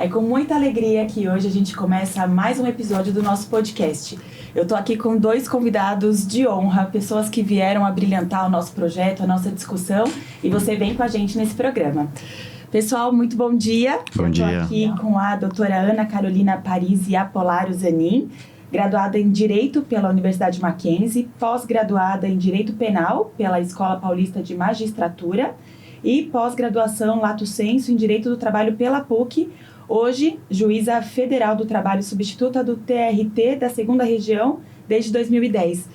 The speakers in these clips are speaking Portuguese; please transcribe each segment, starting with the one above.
É com muita alegria que hoje a gente começa mais um episódio do nosso podcast. Eu tô aqui com 2 convidados de honra, pessoas que vieram a brilhantar o nosso projeto, a nossa discussão, e você vem com a gente nesse programa. Pessoal, muito bom dia. Bom dia. Eu tô aqui com a doutora Ana Carolina Parisi Apollário Zanin, graduada em Direito pela Universidade Mackenzie, pós-graduada em Direito Penal pela Escola Paulista de Magistratura e pós-graduação Lato Sensu em Direito do Trabalho pela PUC, hoje juíza federal do trabalho substituta do TRT da 2ª Região desde 2010.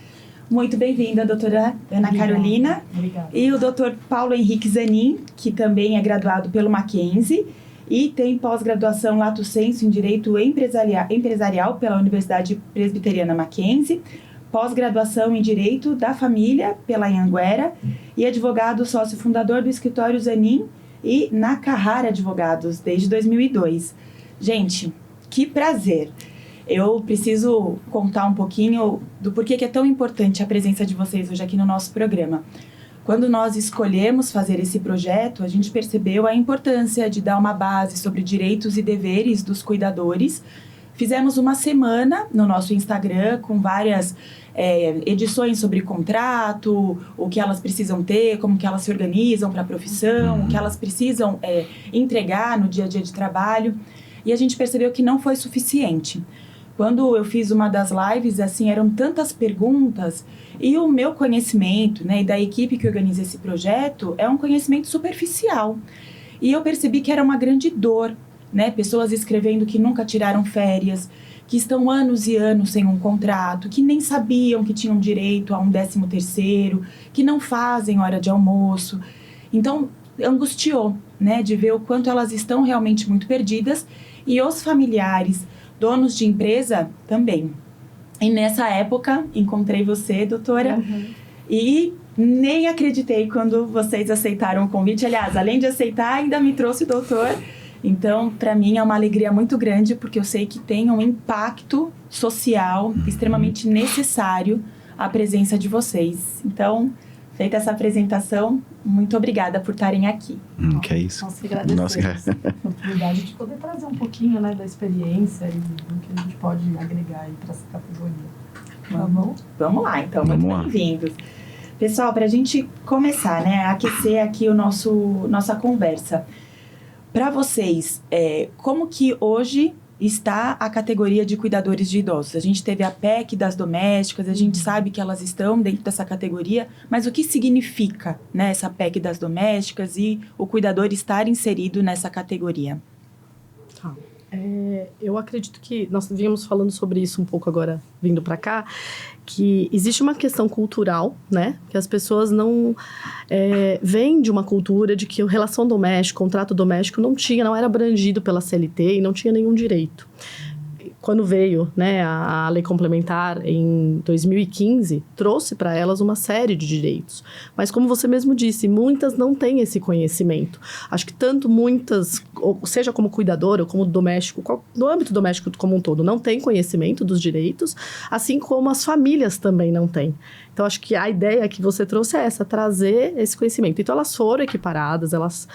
Muito bem-vinda, doutora Ana Carolina. Obrigada. E o doutor Paulo Henrique Zanin, que também é graduado pelo Mackenzie e tem pós-graduação Lato Sensu em Direito Empresarial pela Universidade Presbiteriana Mackenzie, pós-graduação em Direito da Família pela Anhanguera e advogado sócio fundador do escritório Zanin e na Carrara Advogados desde 2002. Gente, que prazer! Eu preciso contar um pouquinho do porquê que é tão importante a presença de vocês hoje aqui no nosso programa. Quando nós escolhemos fazer esse projeto, a gente percebeu a importância de dar uma base sobre direitos e deveres dos cuidadores. Fizemos uma semana no nosso Instagram com várias edições sobre contrato, o que elas precisam ter, como que elas se organizam para a profissão, o que elas precisam entregar no dia a dia de trabalho. E a gente percebeu que não foi suficiente. Quando eu fiz uma das lives, assim, eram tantas perguntas e o meu conhecimento, né, e da equipe que organiza esse projeto é um conhecimento superficial. E eu percebi que era uma grande dor, né, pessoas escrevendo que nunca tiraram férias, que estão anos e anos sem um contrato, que nem sabiam que tinham direito a um 13º, que não fazem hora de almoço. Então, angustiou, né, de ver o quanto elas estão realmente muito perdidas e os familiares, donos de empresa também. E nessa época, encontrei você, doutora, e nem acreditei quando vocês aceitaram o convite. Aliás, além de aceitar, ainda me trouxe o doutor. Então, para mim, é uma alegria muito grande, porque eu sei que tem um impacto social extremamente necessário a presença de vocês. Então, feita essa apresentação, muito obrigada por estarem aqui. Que é isso. Nós que agradecemos a oportunidade de poder trazer um pouquinho, né, da experiência e do que a gente pode agregar aí para essa categoria. Tá bom? Vamos lá, então. Muito bem-vindos. Pessoal, para a gente começar, né, a aquecer aqui nossa conversa. Para vocês, como que hoje está a categoria de cuidadores de idosos? A gente teve a PEC das domésticas, a gente sabe que elas estão dentro dessa categoria, mas o que significa, né, essa PEC das domésticas e o cuidador estar inserido nessa categoria? Tá. Eu acredito que nós vínhamos falando sobre isso um pouco agora, vindo para cá, que existe uma questão cultural, né? Que as pessoas não vêm de uma cultura de que a relação doméstica, contrato doméstico não era abrangido pela CLT e não tinha nenhum direito. Quando veio, né, a lei complementar em 2015, trouxe para elas uma série de direitos. Mas como você mesmo disse, muitas não têm esse conhecimento. Acho que tanto muitas, seja como cuidador ou como doméstico, no âmbito doméstico como um todo, não tem conhecimento dos direitos, assim como as famílias também não têm. Então, acho que a ideia que você trouxe é essa, trazer esse conhecimento. Então, elas foram equiparadas, elas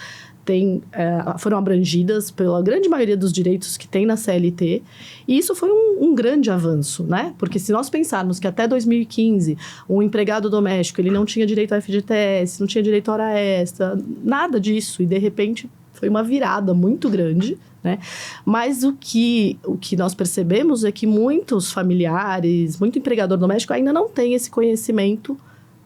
foram abrangidas pela grande maioria dos direitos que tem na CLT, e isso foi um grande avanço, né? Porque se nós pensarmos que até 2015 um empregado doméstico ele não tinha direito ao FGTS, não tinha direito à hora extra, nada disso, e de repente foi uma virada muito grande, né? Mas o que nós percebemos é que muitos familiares, muito empregador doméstico ainda não tem esse conhecimento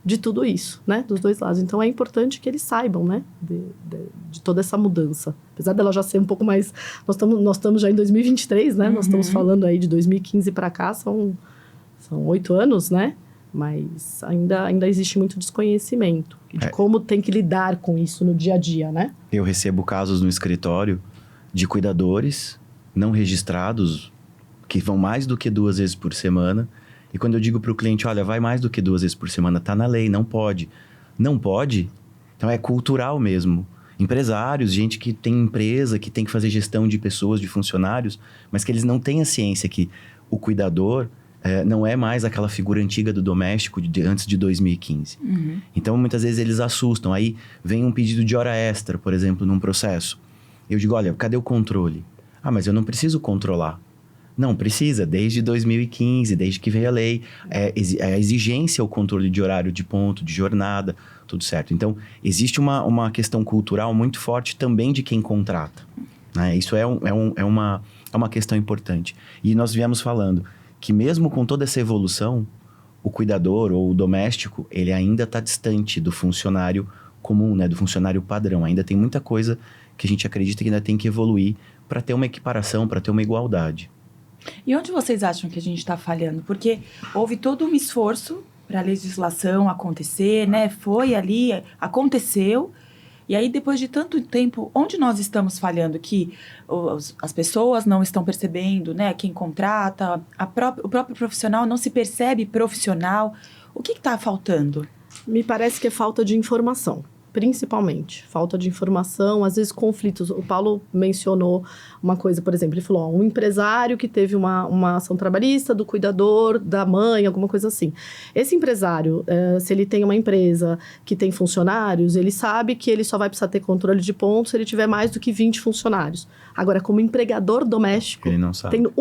de tudo isso, né, dos dois lados. Então, é importante que eles saibam, né, de toda essa mudança. Apesar dela já ser um pouco mais... Nós estamos já em 2023, né, nós estamos falando aí de 2015 para cá, são 8 anos, né, mas ainda existe muito desconhecimento de como tem que lidar com isso no dia a dia, né. Eu recebo casos no escritório de cuidadores não registrados que vão mais do que 2 vezes por semana. E quando eu digo para o cliente, olha, vai mais do que 2 vezes por semana, tá na lei, não pode. Não pode? Então é cultural mesmo. Empresários, gente que tem empresa, que tem que fazer gestão de pessoas, de funcionários, mas que eles não têm a ciência que o cuidador não é mais aquela figura antiga do doméstico antes de 2015. Então, muitas vezes eles assustam. Aí vem um pedido de hora extra, por exemplo, num processo. Eu digo, olha, cadê o controle? Ah, mas eu não preciso controlar. Não, precisa, desde 2015, desde que veio a lei. A exigência é o controle de horário de ponto, de jornada, tudo certo. Então, existe uma questão cultural muito forte também de quem contrata. Né? Isso é uma questão importante. E nós viemos falando que mesmo com toda essa evolução, o cuidador ou o doméstico, ele ainda está distante do funcionário comum, né? Do funcionário padrão. Ainda tem muita coisa que a gente acredita que ainda tem que evoluir para ter uma equiparação, para ter uma igualdade. E onde vocês acham que a gente está falhando? Porque houve todo um esforço para a legislação acontecer, né? Foi ali, aconteceu. E aí, depois de tanto tempo, onde nós estamos falhando? Que as pessoas não estão percebendo, né? Quem contrata, o próprio profissional não se percebe profissional. O que está faltando? Me parece que é falta de informação. Principalmente, falta de informação, às vezes conflitos. O Paulo mencionou uma coisa, por exemplo, ele falou, um empresário que teve uma ação trabalhista do cuidador, da mãe, alguma coisa assim. Esse empresário, se ele tem uma empresa que tem funcionários, ele sabe que ele só vai precisar ter controle de pontos se ele tiver mais do que 20 funcionários. Agora, como empregador doméstico, ele não sabe. Tendo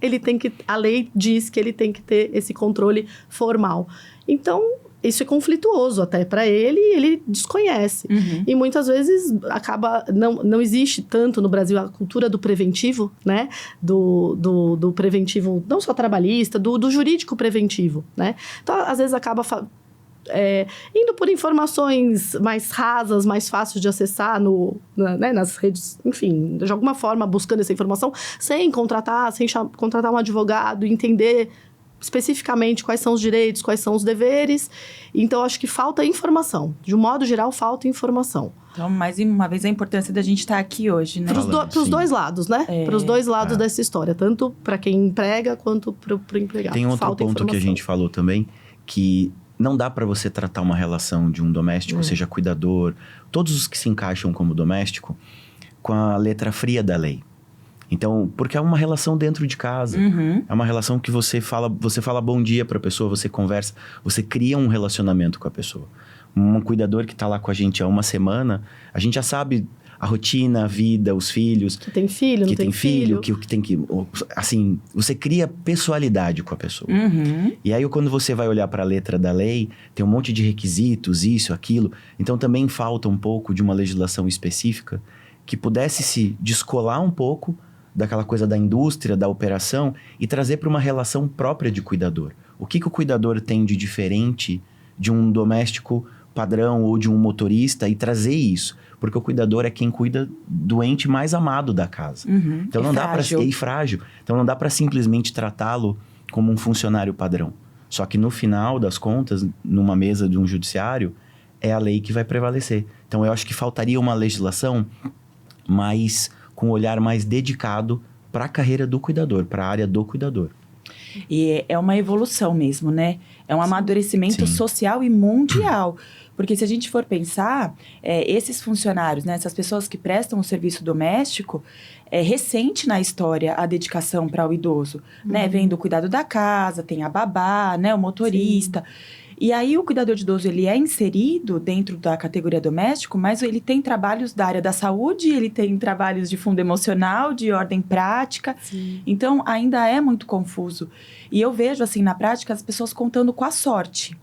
ele tem que, a lei diz que ele tem que ter esse controle formal. Então, isso é conflituoso até para ele e ele desconhece. Uhum. E muitas vezes acaba... Não existe tanto no Brasil a cultura do preventivo, né? Do preventivo, não só trabalhista, do jurídico preventivo, né? Então, às vezes acaba... indo por informações mais rasas, mais fáceis de acessar né, nas redes, enfim, de alguma forma buscando essa informação, sem contratar um advogado, entender especificamente quais são os direitos, quais são os deveres. Então, acho que falta informação. De um modo geral, falta informação. Então, mais uma vez, a importância da gente estar aqui hoje, né? Para os dois lados, né? Para os dois lados dessa história. Tanto para quem emprega, quanto para o empregado. Tem outro ponto que a gente falou também, que não dá para você tratar uma relação de um doméstico, seja cuidador, todos os que se encaixam como doméstico, com a letra fria da lei. Então, porque é uma relação dentro de casa. Uhum. É uma relação que você fala bom dia para a pessoa, você conversa, você cria um relacionamento com a pessoa. Um cuidador que está lá com a gente há uma semana, a gente já sabe a rotina, a vida, os filhos. Que tem filho, não tem filho. Que tem que... Assim, você cria pessoalidade com a pessoa. Uhum. E aí, quando você vai olhar para a letra da lei, tem um monte de requisitos, isso, aquilo. Então, também falta um pouco de uma legislação específica que pudesse se descolar um pouco daquela coisa da indústria, da operação, e trazer para uma relação própria de cuidador. O que o cuidador tem de diferente de um doméstico padrão ou de um motorista, e trazer isso. Porque o cuidador é quem cuida do ente mais amado da casa. Uhum. Então não dá para ser frágil. Então não dá para simplesmente tratá-lo como um funcionário padrão. Só que no final das contas, numa mesa de um judiciário, é a lei que vai prevalecer. Então eu acho que faltaria uma legislação com um olhar mais dedicado para a carreira do cuidador, para a área do cuidador. E é uma evolução mesmo, né? É um amadurecimento social e mundial. Porque se a gente for pensar, esses funcionários, né, essas pessoas que prestam o serviço doméstico, é recente na história a dedicação para o idoso. Né? Vem do cuidado da casa, tem a babá, né, o motorista. Sim. E aí o cuidador de idoso, ele é inserido dentro da categoria doméstico, mas ele tem trabalhos da área da saúde, ele tem trabalhos de fundo emocional, de ordem prática. Sim. Então, ainda é muito confuso. E eu vejo, assim, na prática, as pessoas contando com a sorte.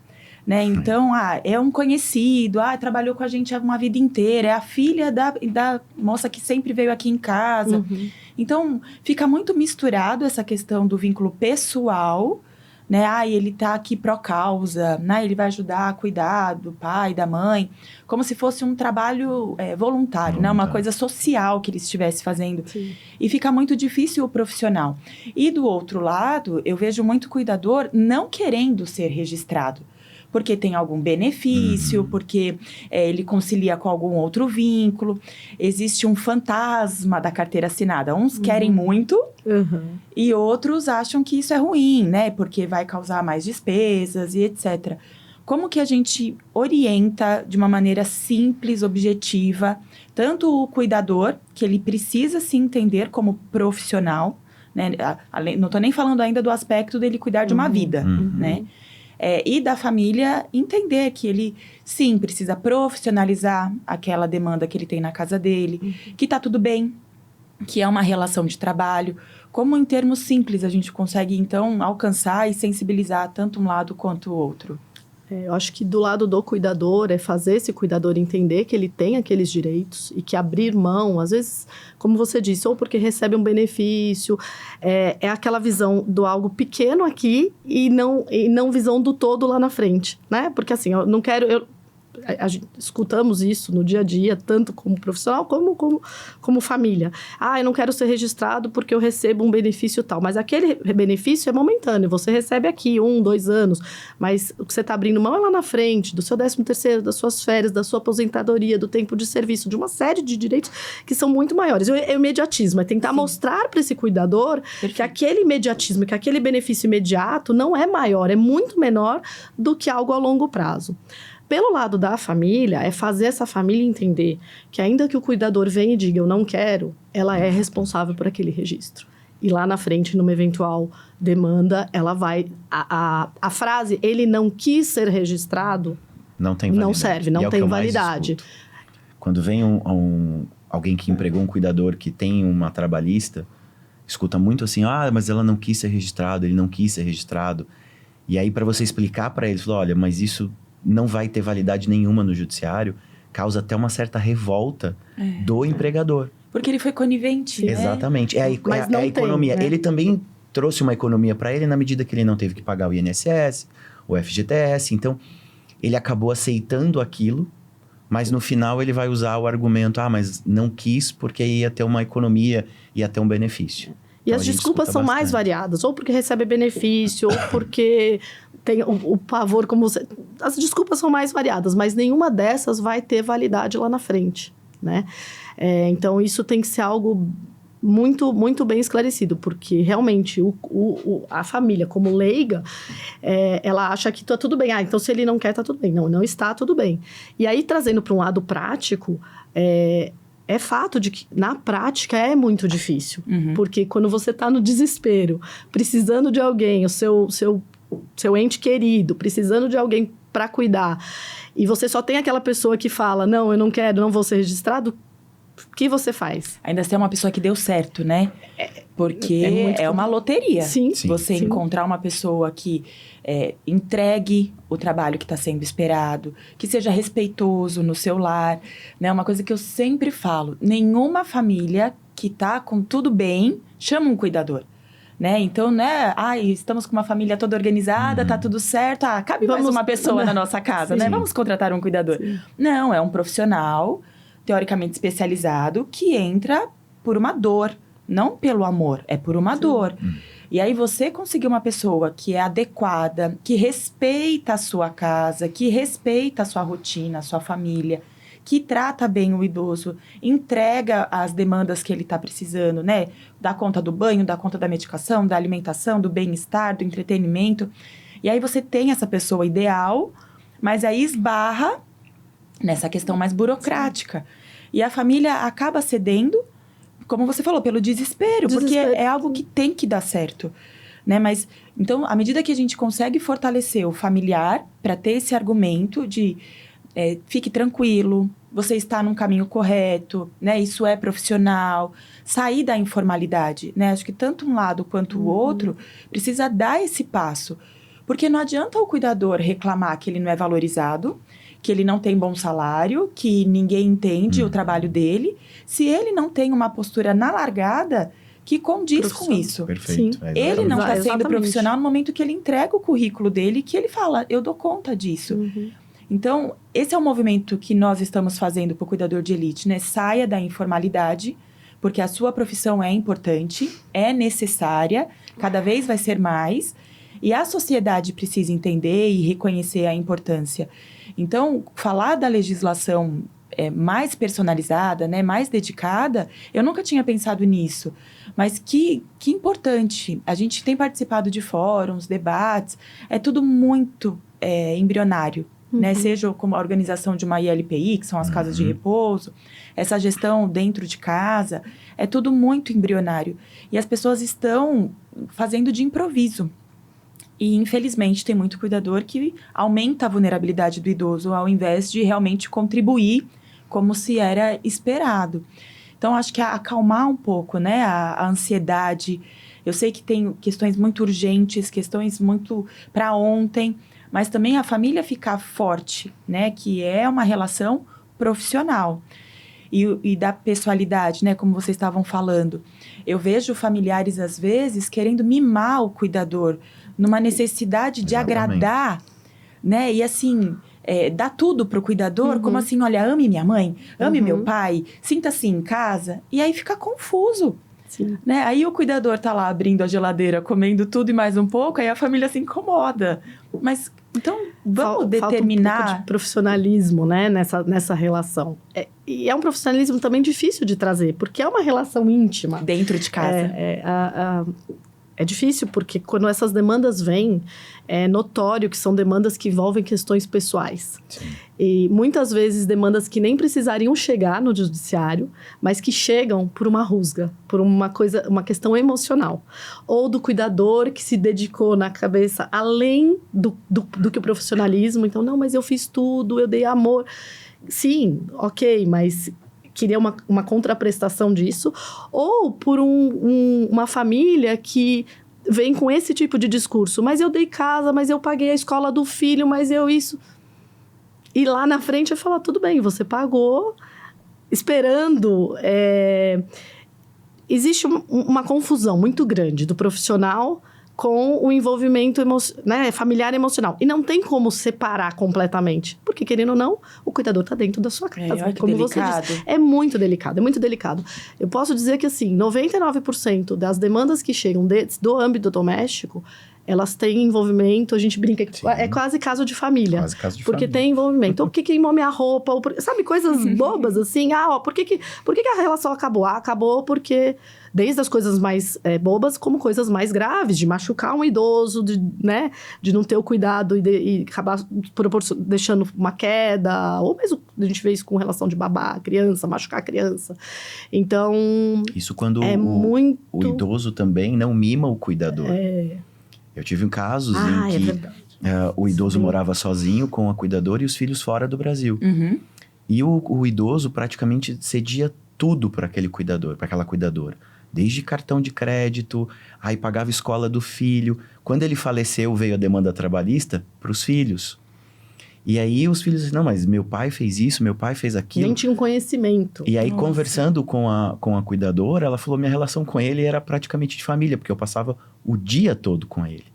Né? Então, é um conhecido, trabalhou com a gente uma vida inteira, é a filha da moça que sempre veio aqui em casa. Uhum. Então, fica muito misturado essa questão do vínculo pessoal, né? Ele tá aqui pró causa, né? Ele vai ajudar a cuidar do pai, da mãe, como se fosse um trabalho voluntário, né? Uma coisa social que ele estivesse fazendo. Sim. E fica muito difícil o profissional. E do outro lado, eu vejo muito cuidador não querendo ser registrado. Porque tem algum benefício, porque ele concilia com algum outro vínculo. Existe um fantasma da carteira assinada. Uns querem muito e outros acham que isso é ruim, né? Porque vai causar mais despesas e etc. Como que a gente orienta de uma maneira simples, objetiva, tanto o cuidador, que ele precisa se entender como profissional, né? Não estou nem falando ainda do aspecto dele cuidar de uma vida, né? E da família entender que ele, sim, precisa profissionalizar aquela demanda que ele tem na casa dele, que tá tudo bem, que é uma relação de trabalho. Como em termos simples a gente consegue, então, alcançar e sensibilizar tanto um lado quanto o outro? Eu acho que do lado do cuidador é fazer esse cuidador entender que ele tem aqueles direitos e que abrir mão, às vezes, como você disse, ou porque recebe um benefício, é aquela visão do algo pequeno aqui e não visão do todo lá na frente, né? Porque assim, eu não quero... escutamos isso no dia a dia, tanto como profissional como família. Eu não quero ser registrado porque eu recebo um benefício tal. Mas aquele benefício é momentâneo. Você recebe aqui 1, 2 anos. Mas o que você está abrindo mão é lá na frente, do seu 13º, das suas férias, da sua aposentadoria, do tempo de serviço, de uma série de direitos que são muito maiores. O imediatismo é tentar mostrar para esse cuidador que aquele imediatismo, que aquele benefício imediato não é maior, é muito menor do que algo a longo prazo. Pelo lado da família, é fazer essa família entender que ainda que o cuidador venha e diga eu não quero, ela é responsável por aquele registro. E lá na frente, numa eventual demanda, ela vai... A frase, ele não quis ser registrado, não tem validade. Não serve, não tem validade. Quando vem alguém que empregou um cuidador que tem uma trabalhista, escuta muito assim, mas ela não quis ser registrado, ele não quis ser registrado. E aí, para você explicar para eles, olha, mas isso... não vai ter validade nenhuma no judiciário, causa até uma certa revolta do empregador. Porque ele foi conivente, né? Exatamente. É a economia. Tem, né? Ele também trouxe uma economia para ele na medida que ele não teve que pagar o INSS, o FGTS. Então, ele acabou aceitando aquilo, mas no final ele vai usar o argumento, mas não quis porque ia ter uma economia, ia ter um benefício. E então, as desculpas são mais variadas, ou porque recebe benefício, ou porque tem o pavor, como você... As desculpas são mais variadas, mas nenhuma dessas vai ter validade lá na frente, né? Então, isso tem que ser algo muito, muito bem esclarecido, porque realmente a família, como leiga, ela acha que tá tudo bem. Então, se ele não quer, tá tudo bem. Não, não está tudo bem. E aí, trazendo para um lado prático... É fato de que, na prática, é muito difícil. Porque quando você está no desespero, precisando de alguém, o seu ente querido, precisando de alguém para cuidar, e você só tem aquela pessoa que fala, não, eu não quero, não vou ser registrado, o que você faz? Ainda ser uma pessoa que deu certo, né? Porque é uma loteria. Sim. Você encontrar uma pessoa que entregue o trabalho que está sendo esperado, que seja respeitoso no seu lar, né? Uma coisa que eu sempre falo, nenhuma família que tá com tudo bem chama um cuidador. Né? Então, né? Estamos com uma família toda organizada, tá tudo certo. Cabe mais uma pessoa na nossa casa, né? Vamos contratar um cuidador. Sim. Não, é um profissional teoricamente especializado que entra por uma dor, não pelo amor, é por uma dor. E aí você conseguir uma pessoa que é adequada, que respeita a sua casa, que respeita a sua rotina, a sua família, que trata bem o idoso, entrega as demandas que ele está precisando, né? Dá conta do banho, dá conta da medicação, da alimentação, do bem-estar, do entretenimento. E aí você tem essa pessoa ideal, mas aí esbarra nessa questão mais burocrática. E a família acaba cedendo, como você falou, pelo desespero. Porque é algo que tem que dar certo, né? Mas, então, à medida que a gente consegue fortalecer o familiar para ter esse argumento de fique tranquilo, você está num caminho correto, né? Isso é profissional, sair da informalidade, né? Acho que tanto um lado quanto o outro precisa dar esse passo. Porque não adianta o cuidador reclamar que ele não é valorizado, que ele não tem bom salário, que ninguém entende o trabalho dele, se ele não tem uma postura na largada que condiz com isso. Perfeito. Ele não está sendo profissional no momento que ele entrega o currículo dele, que ele fala, eu dou conta disso. Então, esse é o movimento que nós estamos fazendo para o cuidador de elite, né? Saia da informalidade, porque a sua profissão é importante, é necessária, cada vez vai ser mais, e a sociedade precisa entender e reconhecer a importância. Então, falar da legislação mais personalizada, né, mais dedicada, eu nunca tinha pensado nisso. Mas que importante. A gente tem participado de fóruns, debates, é tudo muito embrionário. Né? Seja como a organização de uma ILPI, que são as casas de repouso, essa gestão dentro de casa, é tudo muito embrionário. E as pessoas estão fazendo de improviso. E, infelizmente, tem muito cuidador que aumenta a vulnerabilidade do idoso, ao invés de realmente contribuir como se era esperado. Então, acho que acalmar um pouco, né, a ansiedade. Eu sei que tem questões muito urgentes, questões muito para ontem, mas também a família ficar forte, né, que é uma relação profissional. E da pessoalidade, né, como vocês estavam falando. Eu vejo familiares, às vezes, querendo mimar o cuidador, numa necessidade de agradar, né, e assim... dá tudo pro cuidador, como assim, olha, ame minha mãe, ame meu pai, sinta-se em casa, e aí fica confuso. Sim. Né? Aí o cuidador tá lá abrindo a geladeira, comendo tudo e mais um pouco, aí a família se incomoda. Mas, então, vamos determinar... Falta um pouco de profissionalismo, né, nessa relação. E é um profissionalismo também difícil de trazer, porque é uma relação íntima. Dentro de casa. É difícil, porque quando essas demandas vêm, é notório que são demandas que envolvem questões pessoais. Sim. E muitas vezes demandas que nem precisariam chegar no judiciário, mas que chegam por uma rusga, por uma questão emocional. Ou do cuidador que se dedicou na cabeça, além do que o profissionalismo. Então, não, mas eu fiz tudo, eu dei amor. Sim, ok, mas... queria uma contraprestação disso, ou por uma família que vem com esse tipo de discurso, mas eu dei casa, mas eu paguei a escola do filho, mas eu isso... E lá na frente eu falo, tudo bem, você pagou, esperando... Existe uma confusão muito grande do profissional com o envolvimento familiar e emocional. E não tem como separar completamente. Porque, querendo ou não, o cuidador está dentro da sua casa. Como você disse, é muito delicado, é muito delicado. Eu posso dizer que, assim, 99% das demandas que chegam do âmbito doméstico, elas têm envolvimento, a gente brinca, é quase caso de família. Quase caso de porque família. Tem envolvimento. Ou porque queimou minha roupa, sabe, coisas bobas, assim. Por que a relação acabou? Acabou porque... Desde as coisas mais bobas, como coisas mais graves, de machucar um idoso, de não ter o cuidado e acabar deixando uma queda, ou mesmo a gente vê isso com relação de babar a criança, machucar a criança. Então, isso quando o idoso também não mima o cuidador. Eu tive casos em que o idoso morava sozinho com a cuidadora e os filhos fora do Brasil. Uhum. E o idoso praticamente cedia tudo para aquele cuidador, para aquela cuidadora. Desde cartão de crédito, aí pagava a escola do filho. Quando ele faleceu, veio a demanda trabalhista para os filhos. E aí os filhos disseram, não, mas meu pai fez isso, meu pai fez aquilo. Nem tinha um conhecimento. E aí, conversando com a cuidadora, ela falou, minha relação com ele era praticamente de família, porque eu passava o dia todo com ele.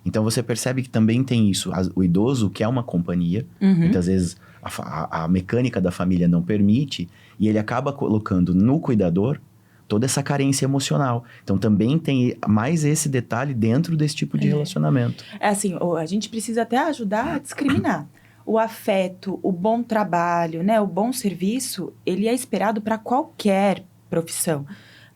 Então, você percebe que também tem isso. O idoso quer uma companhia, muitas vezes a mecânica da família não permite, e ele acaba colocando no cuidador toda essa carência emocional. Então, também tem mais esse detalhe dentro desse tipo de relacionamento. Assim, a gente precisa até ajudar a discriminar. O afeto, o bom trabalho, né, o bom serviço, ele é esperado para qualquer profissão.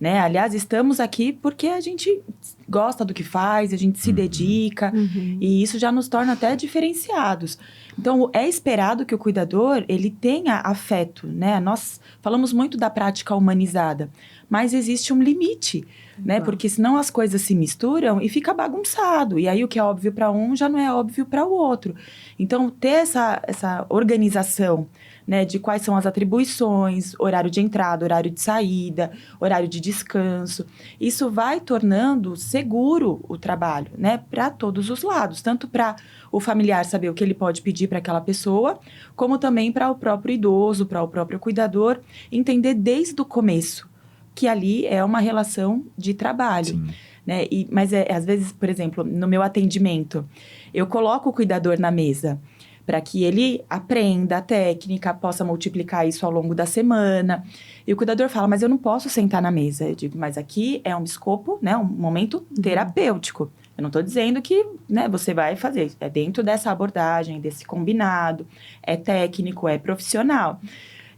Né? Aliás, estamos aqui porque a gente gosta do que faz, a gente se dedica, e isso já nos torna até diferenciados. Então, é esperado que o cuidador, ele tenha afeto, né? Nós falamos muito da prática humanizada, mas existe um limite, né? Porque senão as coisas se misturam e fica bagunçado, e aí o que é óbvio para um já não é óbvio para o outro. Então, ter essa organização, né, de quais são as atribuições, horário de entrada, horário de saída, horário de descanso. Isso vai tornando seguro o trabalho, né, para todos os lados, tanto para o familiar saber o que ele pode pedir para aquela pessoa, como também para o próprio idoso, para o próprio cuidador, entender desde o começo que ali é uma relação de trabalho. Sim. Né? Mas às vezes, por exemplo, no meu atendimento, eu coloco o cuidador na mesa para que ele aprenda a técnica, possa multiplicar isso ao longo da semana. E o cuidador fala, mas eu não posso sentar na mesa. Eu digo, mas aqui é um escopo, né, um momento terapêutico. Eu não estou dizendo que, né, você vai fazer. É dentro dessa abordagem, desse combinado, é técnico, é profissional.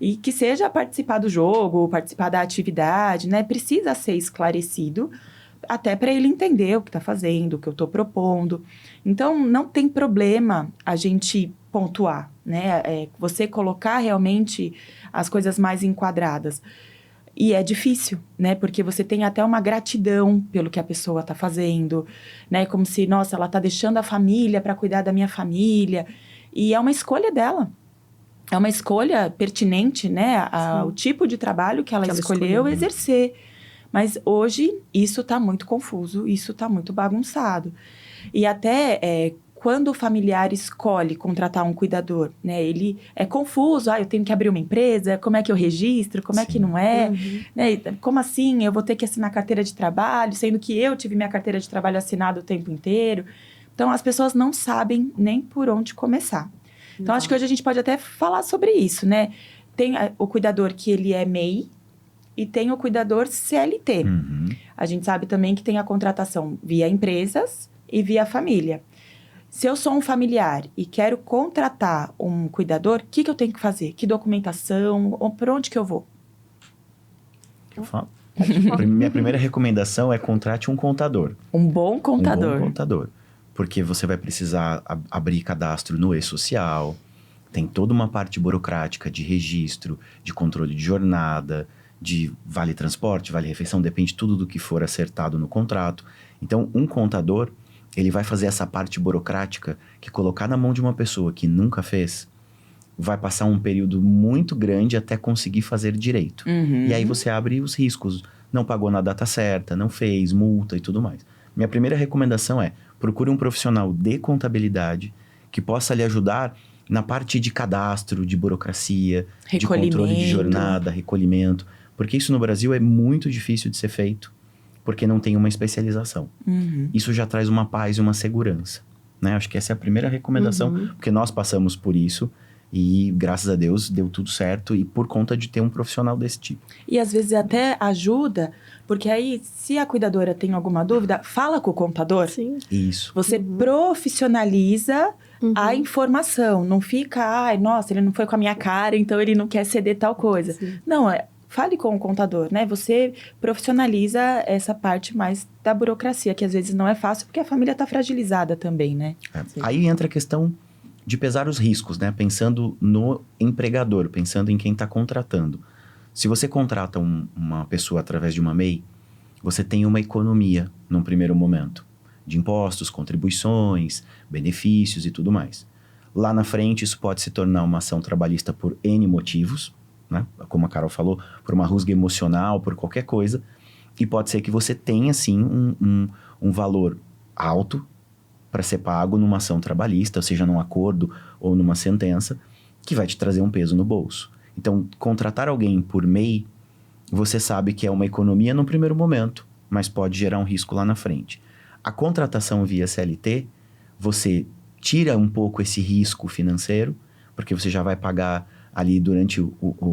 E que seja participar do jogo, participar da atividade, né, precisa ser esclarecido, até para ele entender o que está fazendo, o que eu estou propondo. Então, não tem problema a gente pontuar, né? Você colocar realmente as coisas mais enquadradas. E é difícil, né? Porque você tem até uma gratidão pelo que a pessoa está fazendo, né? Como se, nossa, ela está deixando a família para cuidar da minha família. E é uma escolha dela. é uma escolha pertinente, né? O tipo de trabalho que ela escolheu exercer. Mas hoje, isso está muito confuso, isso está muito bagunçado. E até quando o familiar escolhe contratar um cuidador, né? Ele é confuso, eu tenho que abrir uma empresa, como é que eu registro, como é que não é? Né? Como assim? Eu vou ter que assinar carteira de trabalho, sendo que eu tive minha carteira de trabalho assinada o tempo inteiro. Então, as pessoas não sabem nem por onde começar. Então, acho que hoje a gente pode até falar sobre isso, né? Tem o cuidador que ele é MEI e tem o cuidador CLT. A gente sabe também que tem a contratação via empresas e via família. Se eu sou um familiar e quero contratar um cuidador, o que eu tenho que fazer? Que documentação? Ou por onde que eu vou? Eu falo. Minha primeira recomendação é contrate um contador. Um bom contador. Um bom contador. Porque você vai precisar abrir cadastro no e-social, tem toda uma parte burocrática de registro, de controle de jornada, de vale transporte, vale refeição, depende tudo do que for acertado no contrato. Então, um contador, ele vai fazer essa parte burocrática que colocar na mão de uma pessoa que nunca fez, vai passar um período muito grande até conseguir fazer direito. E aí você abre os riscos, não pagou na data certa, não fez, multa e tudo mais. Minha primeira recomendação é, procure um profissional de contabilidade que possa lhe ajudar na parte de cadastro, de burocracia, de controle de jornada, recolhimento. Porque isso no Brasil é muito difícil de ser feito, porque não tem uma especialização. Isso já traz uma paz e uma segurança, né? Acho que essa é a primeira recomendação, porque nós passamos por isso e, graças a Deus, deu tudo certo e por conta de ter um profissional desse tipo. E às vezes até ajuda, porque aí, se a cuidadora tem alguma dúvida, fala com o contador. Sim. Isso. Você profissionaliza a informação. Não fica, nossa, ele não foi com a minha cara, então ele não quer ceder tal coisa. Sim. Não, fale com o contador, né? Você profissionaliza essa parte mais da burocracia, que às vezes não é fácil, porque a família está fragilizada também, né? Aí entra a questão de pesar os riscos, né? Pensando no empregador, pensando em quem está contratando. Se você contrata uma pessoa através de uma MEI, você tem uma economia num primeiro momento, de impostos, contribuições, benefícios e tudo mais. Lá na frente, isso pode se tornar uma ação trabalhista por N motivos, né? Como a Carol falou, por uma rusga emocional, por qualquer coisa. E pode ser que você tenha, sim, um valor alto para ser pago numa ação trabalhista, ou seja, num acordo ou numa sentença, que vai te trazer um peso no bolso. Então, contratar alguém por MEI, você sabe que é uma economia no primeiro momento, mas pode gerar um risco lá na frente. A contratação via CLT, você tira um pouco esse risco financeiro, porque você já vai pagar ali durante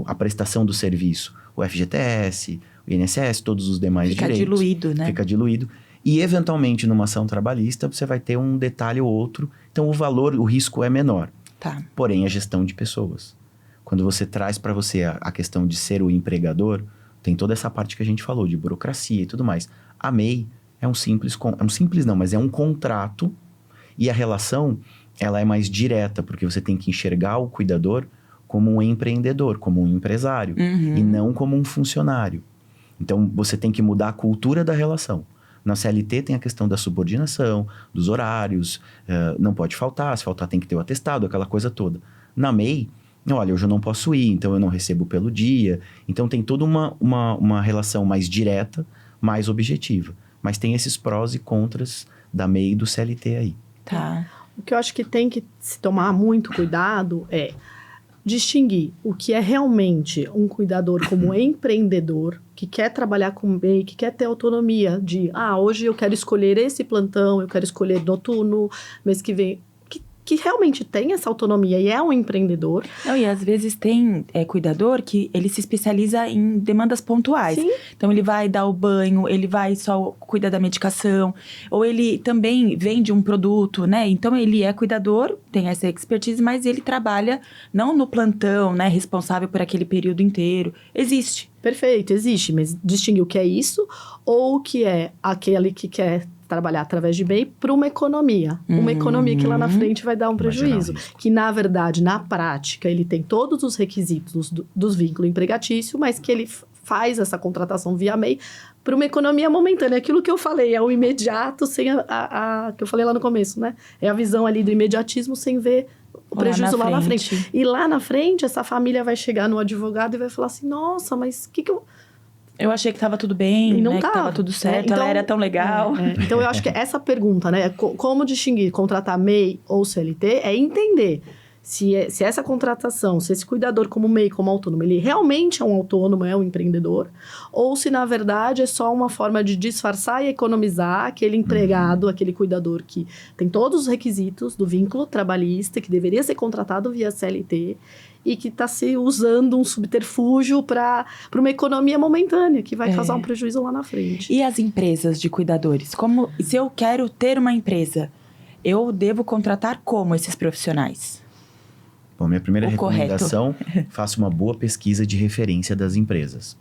a prestação do serviço, o FGTS, o INSS, todos os demais direitos. Fica diluído, né? Fica diluído. E, eventualmente, numa ação trabalhista, você vai ter um detalhe ou outro. Então, o valor, o risco é menor. Tá. Porém, a gestão de pessoas. Quando você traz para você a questão de ser o empregador, tem toda essa parte que a gente falou, de burocracia e tudo mais. A MEI é um simples não, mas é um contrato e a relação, ela é mais direta, porque você tem que enxergar o cuidador como um empreendedor, como um empresário, e não como um funcionário. Então, você tem que mudar a cultura da relação. Na CLT tem a questão da subordinação, dos horários, não pode faltar, se faltar tem que ter o atestado, aquela coisa toda. Na MEI, olha, hoje eu não posso ir, então eu não recebo pelo dia. Então tem toda uma relação mais direta, mais objetiva. Mas tem esses prós e contras da MEI e do CLT aí. Tá. O que eu acho que tem que se tomar muito cuidado é distinguir o que é realmente um cuidador como empreendedor, que quer trabalhar com MEI, que quer ter autonomia de, hoje eu quero escolher esse plantão, eu quero escolher noturno, mês que vem, que realmente tem essa autonomia e é um empreendedor. Não, e às vezes tem cuidador que ele se especializa em demandas pontuais. Sim. Então, ele vai dar o banho, ele vai só cuidar da medicação, ou ele também vende um produto, né? Então, ele é cuidador, tem essa expertise, mas ele trabalha não no plantão, né? Responsável por aquele período inteiro. Existe. Perfeito, existe, mas distinguir o que é isso ou o que é aquele que quer trabalhar através de MEI para uma economia. Uma economia que lá na frente vai dar um prejuízo. Que, na verdade, na prática, ele tem todos os requisitos dos vínculos empregatícios, mas que ele faz essa contratação via MEI para uma economia momentânea. Aquilo que eu falei, é o imediato sem que eu falei lá no começo, né? É a visão ali do imediatismo sem ver o prejuízo lá na frente. E lá na frente, essa família vai chegar no advogado e vai falar assim, nossa, mas o que eu... Eu achei que estava tudo bem, não né? tava. Que estava tudo certo, Então, ela era tão legal. Então, eu acho que essa pergunta, né? Como distinguir contratar MEI ou CLT é entender se essa contratação, se esse cuidador como MEI, como autônomo, ele realmente é um autônomo, é um empreendedor, ou se, na verdade, é só uma forma de disfarçar e economizar aquele empregado, aquele cuidador que tem todos os requisitos do vínculo trabalhista, que deveria ser contratado via CLT, e que está se usando um subterfúgio para uma economia momentânea, que vai causar um prejuízo lá na frente. E as empresas de cuidadores? Se eu quero ter uma empresa, eu devo contratar como esses profissionais? Bom, minha primeira recomendação, faça uma boa pesquisa de referência das empresas.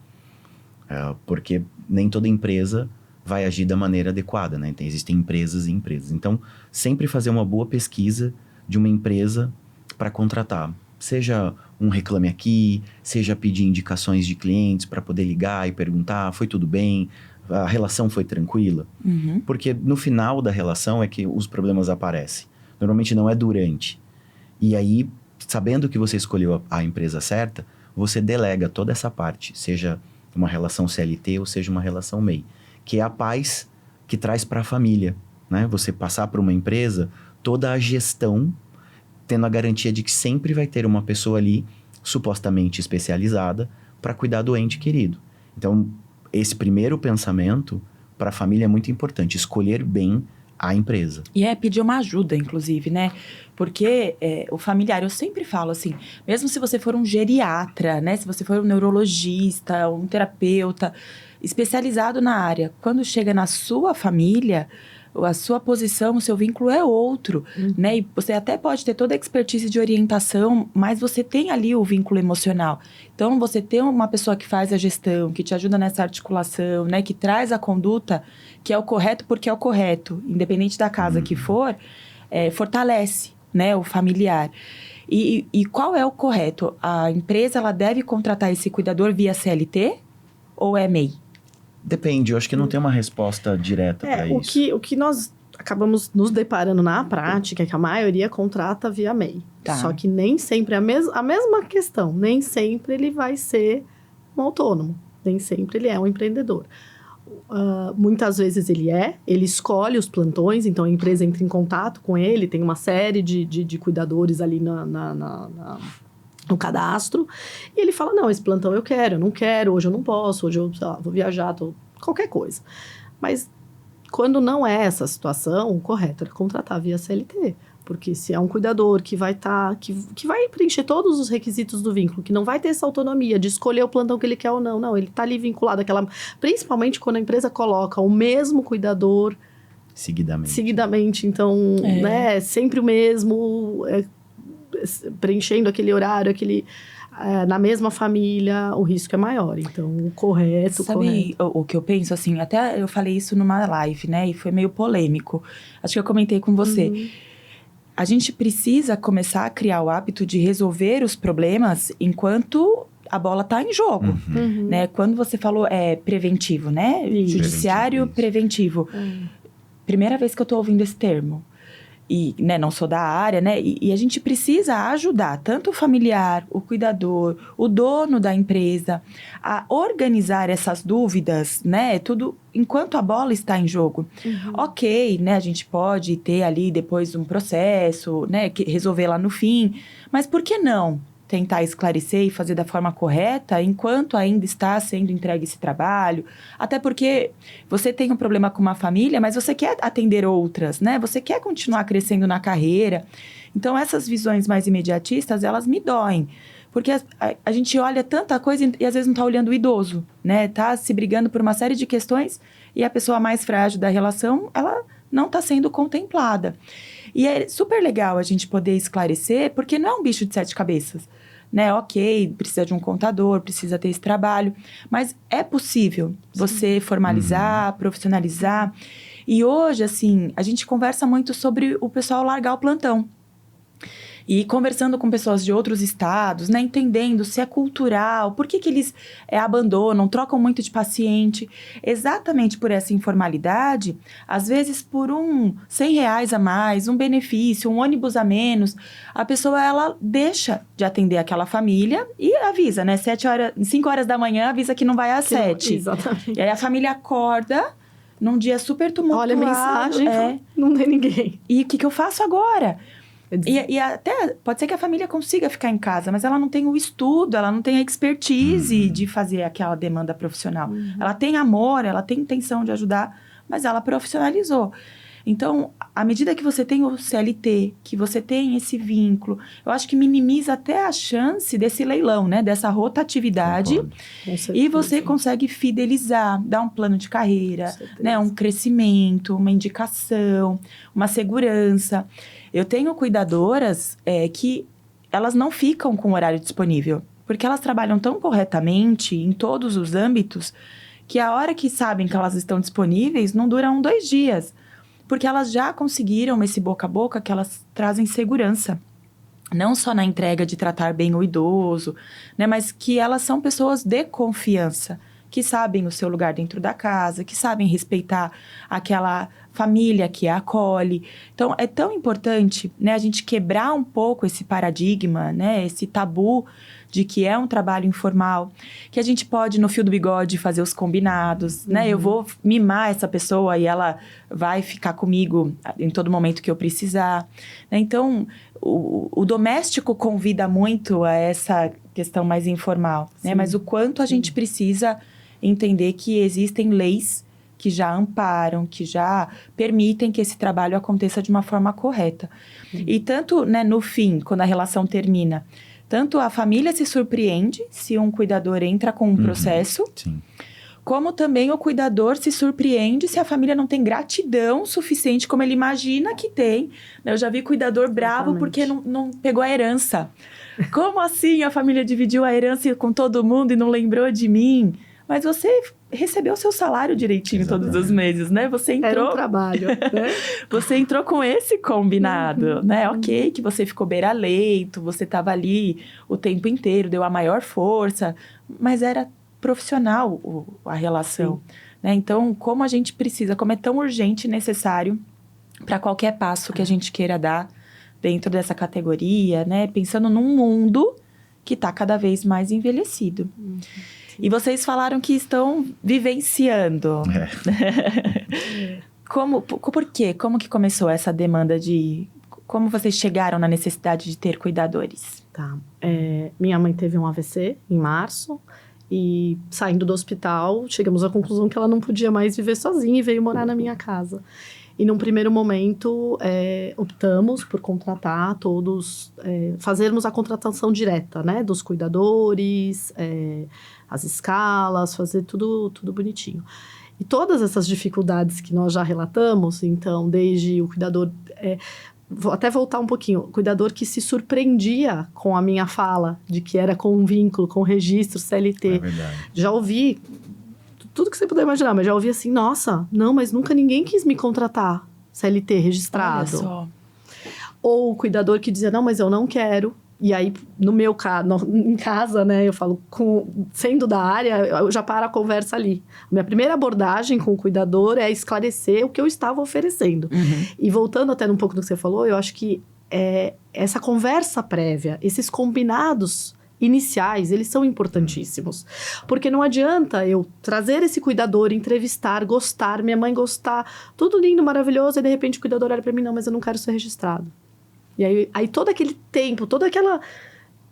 Porque nem toda empresa vai agir da maneira adequada, né? Então, existem empresas e empresas. Então, sempre fazer uma boa pesquisa de uma empresa para contratar. Seja um Reclame Aqui, seja pedir indicações de clientes para poder ligar e perguntar, foi tudo bem? A relação foi tranquila? Porque no final da relação é que os problemas aparecem. Normalmente não é durante. E aí, sabendo que você escolheu a empresa certa, você delega toda essa parte, seja uma relação CLT ou seja uma relação MEI, que é a paz que traz para a família, né? Você passar por uma empresa, toda a gestão, tendo a garantia de que sempre vai ter uma pessoa ali, supostamente especializada, para cuidar do ente querido. Então, esse primeiro pensamento, para a família é muito importante, escolher bem a empresa. E pedir uma ajuda, inclusive, né? Porque o familiar, eu sempre falo assim, mesmo se você for um geriatra, né? Se você for um neurologista, um terapeuta especializado na área, quando chega na sua família, a sua posição, o seu vínculo é outro, né? E você até pode ter toda a expertise de orientação, mas você tem ali o vínculo emocional. Então, você ter uma pessoa que faz a gestão, que te ajuda nessa articulação, né? Que traz a conduta, que é o correto porque é o correto, independente da casa que for, fortalece, né? O familiar. E qual é o correto? A empresa, ela deve contratar esse cuidador via CLT ou é MEI? Depende, eu acho que não tem uma resposta direta para isso. O que nós acabamos nos deparando na prática é que a maioria contrata via MEI. Tá. Só que nem sempre a mesma questão, nem sempre ele vai ser um autônomo, nem sempre ele é um empreendedor. Muitas vezes ele escolhe os plantões, então a empresa entra em contato com ele, tem uma série de cuidadores ali no cadastro, e ele fala, não, esse plantão eu quero, eu não quero, hoje eu não posso, hoje eu vou viajar, qualquer coisa. Mas quando não é essa situação, o correto é contratar via CLT, porque se é um cuidador que vai que vai preencher todos os requisitos do vínculo, que não vai ter essa autonomia de escolher o plantão que ele quer ou não, ele está ali vinculado principalmente quando a empresa coloca o mesmo cuidador seguidamente, então, né, sempre o mesmo, preenchendo aquele horário, na mesma família, o risco é maior. Então, o correto... Sabe o que eu penso? Assim, até eu falei isso numa live, né? E foi meio polêmico. Acho que eu comentei com você. A gente precisa começar a criar o hábito de resolver os problemas enquanto a bola está em jogo. Né? Quando você falou preventivo, né? Judiciário preventivo. Primeira vez que eu estou ouvindo esse termo. E, né, não sou da área, né? E a gente precisa ajudar tanto o familiar, o cuidador, o dono da empresa a organizar essas dúvidas, né? Tudo enquanto a bola está em jogo. Ok, né? A gente pode ter ali depois um processo, né? Resolver lá no fim. Mas por que não tentar esclarecer e fazer da forma correta enquanto ainda está sendo entregue esse trabalho? Até porque você tem um problema com uma família, mas você quer atender outras, né? Você quer continuar crescendo na carreira. Então, essas visões mais imediatistas, elas me doem. Porque a gente olha tanta coisa e às vezes não está olhando o idoso, né? Está se brigando por uma série de questões e a pessoa mais frágil da relação, ela não está sendo contemplada. E é super legal a gente poder esclarecer, porque não é um bicho de 7 cabeças. Né? Ok, precisa de um contador, precisa ter esse trabalho, mas é possível você formalizar, profissionalizar. E hoje, assim, a gente conversa muito sobre o pessoal largar o plantão. E conversando com pessoas de outros estados, né, entendendo se é cultural, por que eles abandonam, trocam muito de paciente. Exatamente por essa informalidade, às vezes por R$100 a mais, um benefício, um ônibus a menos, a pessoa ela deixa de atender aquela família e avisa, né? 5 horas da manhã, avisa que não vai às 7. Exatamente. E aí a família acorda num dia super tumultuado. Olha a mensagem, não tem ninguém. E o que eu faço agora? E até pode ser que a família consiga ficar em casa, mas ela não tem o estudo, ela não tem a expertise de fazer aquela demanda profissional. Ela tem amor, ela tem intenção de ajudar, mas ela profissionalizou. Então, à medida que você tem o CLT, que você tem esse vínculo, eu acho que minimiza até a chance desse leilão, né? Dessa rotatividade. E você consegue fidelizar, dar um plano de carreira, né? Um crescimento, uma indicação, uma segurança. Eu tenho cuidadoras que elas não ficam com o horário disponível, porque elas trabalham tão corretamente em todos os âmbitos que a hora que sabem que elas estão disponíveis não dura 2 dias. Porque elas já conseguiram esse boca a boca que elas trazem segurança. Não só na entrega de tratar bem o idoso, né? Mas que elas são pessoas de confiança, que sabem o seu lugar dentro da casa, que sabem respeitar aquela família que a acolhe. Então, é tão importante, né, a gente quebrar um pouco esse paradigma, né, esse tabu de que é um trabalho informal, que a gente pode, no fio do bigode, fazer os combinados, né? Eu vou mimar essa pessoa e ela vai ficar comigo em todo momento que eu precisar. Né? Então, o doméstico convida muito a essa questão mais informal, né? Mas o quanto a gente precisa entender que existem leis que já amparam, que já permitem que esse trabalho aconteça de uma forma correta. E tanto, né, no fim, quando a relação termina, tanto a família se surpreende se um cuidador entra com um processo, como também o cuidador se surpreende se a família não tem gratidão suficiente como ele imagina que tem. Eu já vi cuidador bravo porque não pegou a herança. Como assim a família dividiu a herança com todo mundo e não lembrou de mim? Mas você recebeu o seu salário direitinho todos os meses, né? Você entrou... Era um trabalho, né? Você entrou com esse combinado, né? Ok, que você ficou beira-leito, você estava ali o tempo inteiro, deu a maior força, mas era profissional a relação, né? Então, como a gente precisa, como é tão urgente e necessário para qualquer passo que a gente queira dar dentro dessa categoria, né? Pensando num mundo que está cada vez mais envelhecido. E vocês falaram que estão vivenciando. Por quê? Como que começou essa demanda de... Como vocês chegaram na necessidade de ter cuidadores? Tá. Minha mãe teve um AVC em março. E saindo do hospital, chegamos à conclusão que ela não podia mais viver sozinha e veio morar na minha casa. E num primeiro momento, optamos por contratar todos, fazermos a contratação direta, né? Dos cuidadores, as escalas, fazer tudo bonitinho. E todas essas dificuldades que nós já relatamos, então, desde o cuidador... vou até voltar um pouquinho. O cuidador que se surpreendia com a minha fala, de que era com um vínculo, com registro, CLT. É verdade. Já ouvi... Tudo que você puder imaginar, mas já ouvi assim, nossa, não, mas nunca ninguém quis me contratar, CLT registrado. Olha só. Ou o cuidador que dizia, não, mas eu não quero. E aí, no meu caso, em casa, né, eu falo, sendo da área, eu já paro a conversa ali. Minha primeira abordagem com o cuidador é esclarecer o que eu estava oferecendo. E voltando até um pouco do que você falou, eu acho que essa conversa prévia, esses combinados iniciais, eles são importantíssimos. Porque não adianta eu trazer esse cuidador, entrevistar, gostar, minha mãe gostar, tudo lindo, maravilhoso, e de repente o cuidador olha pra mim, não, mas eu não quero ser registrado. E aí todo aquele tempo, toda aquela...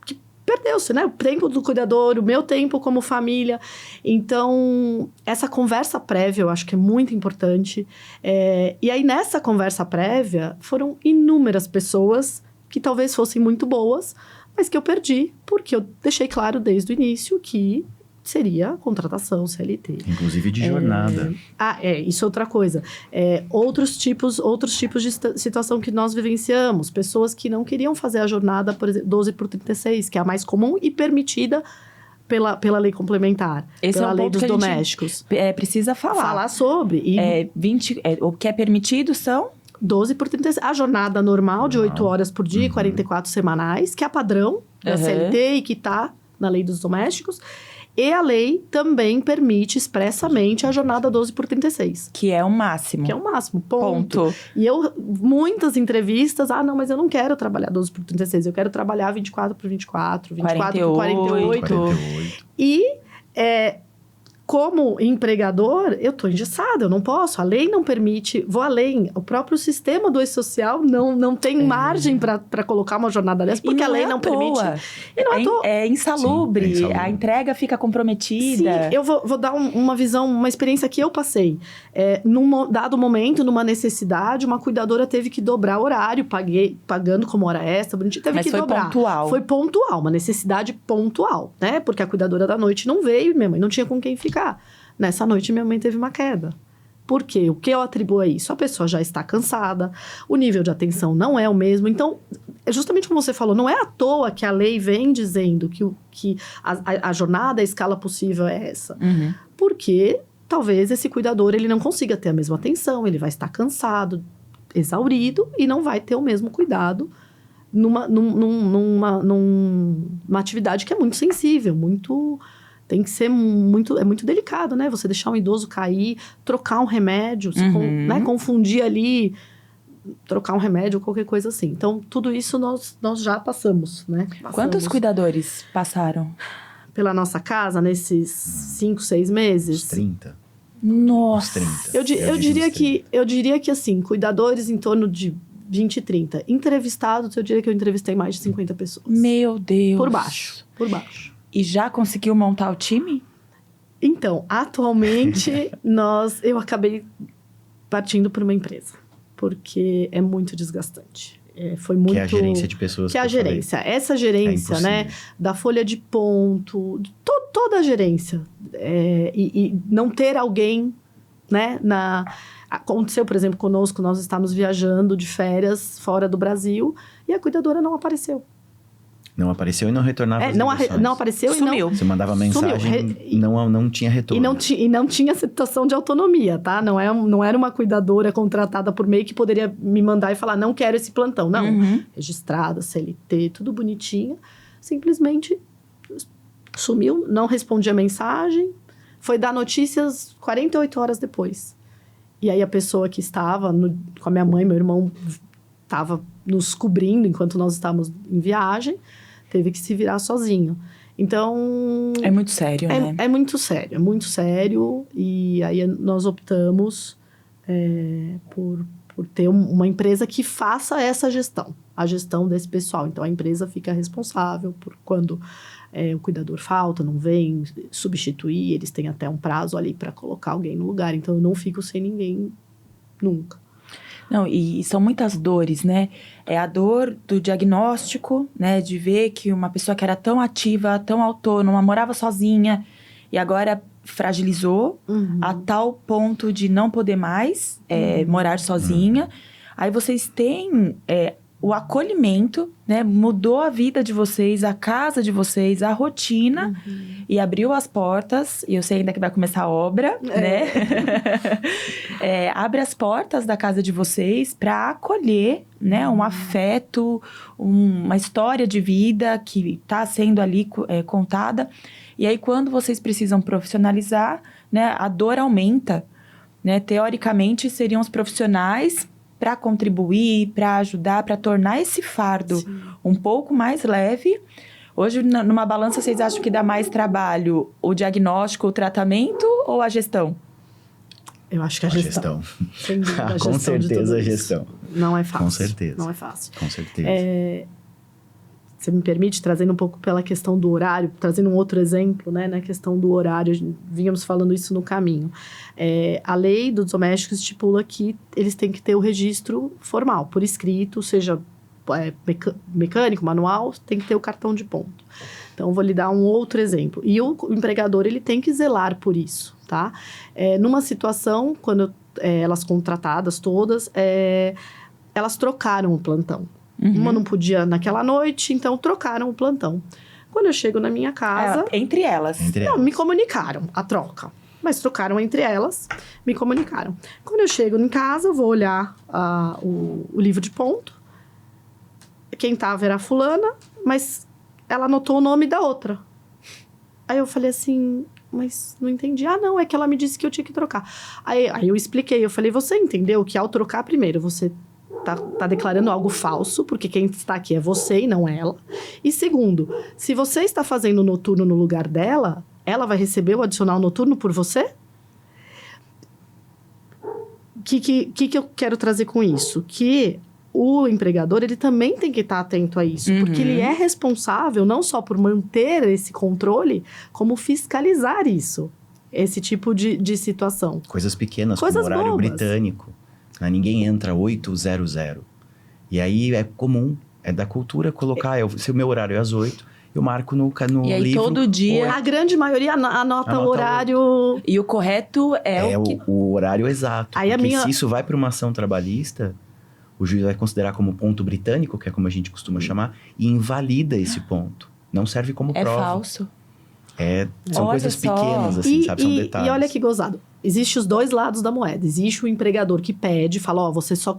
que perdeu-se, né? O tempo do cuidador, o meu tempo como família. Então, essa conversa prévia eu acho que é muito importante. E aí, nessa conversa prévia, foram inúmeras pessoas que talvez fossem muito boas, mas que eu perdi, porque eu deixei claro desde o início que seria contratação CLT. Inclusive de jornada. Isso é outra coisa. Outros tipos de situação que nós vivenciamos. Pessoas que não queriam fazer a jornada, por exemplo, 12/36, que é a mais comum e permitida pela lei complementar. Esse pela é um lei ponto dos que domésticos. Precisa falar. Falar sobre. O que é permitido são... 12 por 36. A jornada normal de 8 horas por dia, 44 semanais, que é a padrão da CLT e que está na lei dos domésticos. E a lei também permite expressamente a jornada 12 por 36. Que é o máximo. Que é o máximo, ponto. E muitas entrevistas, não, mas eu não quero trabalhar 12 por 36, eu quero trabalhar 24 por 24, 24 por 48. E, como empregador, eu tô engessada, eu não posso. A lei não permite, vou além. O próprio sistema do E-Social não tem margem para colocar uma jornada dessa, porque a lei não permite. E não é à toa. É insalubre, Sim, é insalubre. A entrega fica comprometida. Sim, eu vou dar uma visão, uma experiência que eu passei. Num dado momento, numa necessidade, uma cuidadora teve que dobrar o horário, pagando como hora extra, bonitinho, teve que dobrar. Mas foi pontual. Foi pontual, uma necessidade pontual, né? Porque a cuidadora da noite não veio, minha mãe não tinha com quem ficar. Nessa noite, minha mãe teve uma queda. Por quê? O que eu atribuo a isso? A pessoa já está cansada, o nível de atenção não é o mesmo. Então, é justamente como você falou, não é à toa que a lei vem dizendo que a jornada, a escala possível é essa. Porque talvez esse cuidador ele não consiga ter a mesma atenção, ele vai estar cansado, exaurido e não vai ter o mesmo cuidado numa atividade que é muito sensível, tem que ser muito delicado, né? Você deixar um idoso cair, trocar um remédio, né? Confundir ali, trocar um remédio ou qualquer coisa assim. Então, tudo isso nós já passamos, né? Quantos cuidadores passaram? Pela nossa casa nesses 5, 6 meses? Uns 30. Nossa! Uns 30. Eu diria que, assim, cuidadores em torno de 20, 30. Entrevistados, eu diria que eu entrevistei mais de 50 pessoas. Meu Deus! Por baixo. E já conseguiu montar o time? Então, atualmente, eu acabei partindo para uma empresa. Porque é muito desgastante. Foi muito... Que é a gerência de pessoas. Que é a gerência. Essa gerência, né? Da folha de ponto, toda a gerência. E não ter alguém, né? Aconteceu, por exemplo, conosco, nós estávamos viajando de férias fora do Brasil e a cuidadora não apareceu. Não apareceu e não retornava as ligações. Não apareceu Sumiu. e não... Você mandava mensagem e não tinha retorno. E não tinha situação de autonomia, tá? Não era uma cuidadora contratada por MEI que poderia me mandar e falar, não quero esse plantão. Não. Registrada, CLT, tudo bonitinho. Simplesmente sumiu, não respondia mensagem. Foi dar notícias 48 horas depois. E aí a pessoa que estava com a minha mãe, meu irmão, estava nos cobrindo enquanto nós estávamos em viagem. Teve que se virar sozinho. Então... É muito sério, né? É muito sério. E aí nós optamos por ter uma empresa que faça essa gestão. A gestão desse pessoal. Então, a empresa fica responsável por quando o cuidador falta, não vem substituir. Eles têm até um prazo ali para colocar alguém no lugar. Então, eu não fico sem ninguém nunca. Não, e são muitas dores, né? É a dor do diagnóstico, né? De ver que uma pessoa que era tão ativa, tão autônoma, morava sozinha e agora fragilizou a tal ponto de não poder mais morar sozinha. Aí vocês têm o acolhimento, né? Mudou a vida de vocês, a casa de vocês, a rotina e abriu as portas. E eu sei ainda que vai começar a obra, né? Abre as portas da casa de vocês para acolher, né? Um afeto, uma história de vida que está sendo ali contada. E aí, quando vocês precisam profissionalizar, né? A dor aumenta, né? Teoricamente, seriam os profissionais para contribuir, para ajudar, para tornar esse fardo um pouco mais leve. Hoje, numa balança, vocês acham que dá mais trabalho o diagnóstico, o tratamento ou a gestão? Eu acho que a gestão. Sem dúvida, a gestão. Com certeza a gestão. Não é fácil. Com certeza. Não é fácil. Com certeza. Você me permite, trazendo um pouco pela questão do horário, trazendo um outro exemplo, né, na questão do horário, vínhamos falando isso no caminho. A lei dos domésticos estipula que eles têm que ter o registro formal, por escrito, seja mecânico, manual, tem que ter o cartão de ponto. Então, vou lhe dar um outro exemplo. E o empregador, ele tem que zelar por isso, tá? Numa situação, quando elas contratadas todas, elas trocaram o plantão. Uma não podia naquela noite, então trocaram o plantão. Quando eu chego na minha casa... Entre elas. Me comunicaram a troca. mas trocaram entre elas, me comunicaram. Quando eu chego em casa, eu vou olhar o livro de ponto. Quem tava era a fulana, mas ela anotou o nome da outra. Aí eu falei assim, mas não entendi. Ah, não, é que ela me disse que eu tinha que trocar. Aí eu expliquei, eu falei, você entendeu que ao trocar, primeiro, você tá declarando algo falso, porque quem está aqui é você e não ela. E segundo, se você está fazendo noturno no lugar dela, ela vai receber o adicional noturno por você? O que eu quero trazer com isso? Que o empregador, ele também tem que estar atento a isso. Porque ele é responsável não só por manter esse controle, como fiscalizar isso. Esse tipo de situação. Coisas pequenas, Coisas como horário bobas. britânico. Né? Ninguém entra 8:00. E aí é comum, é da cultura colocar, se o meu horário é às 8, eu marco no E aí livro. todo dia- A grande maioria anota o horário... E o correto é o que... o horário exato. Aí porque a minha- se isso vai para uma ação trabalhista, o juiz vai considerar como ponto britânico, que é como a gente costuma chamar, e invalida esse ponto. Não serve como É prova. falso. São Olha coisas só. pequenas, assim, sabe? São detalhes. E olha que gozado. Existem os dois lados da moeda. Existe o empregador que pede, fala, ó, você só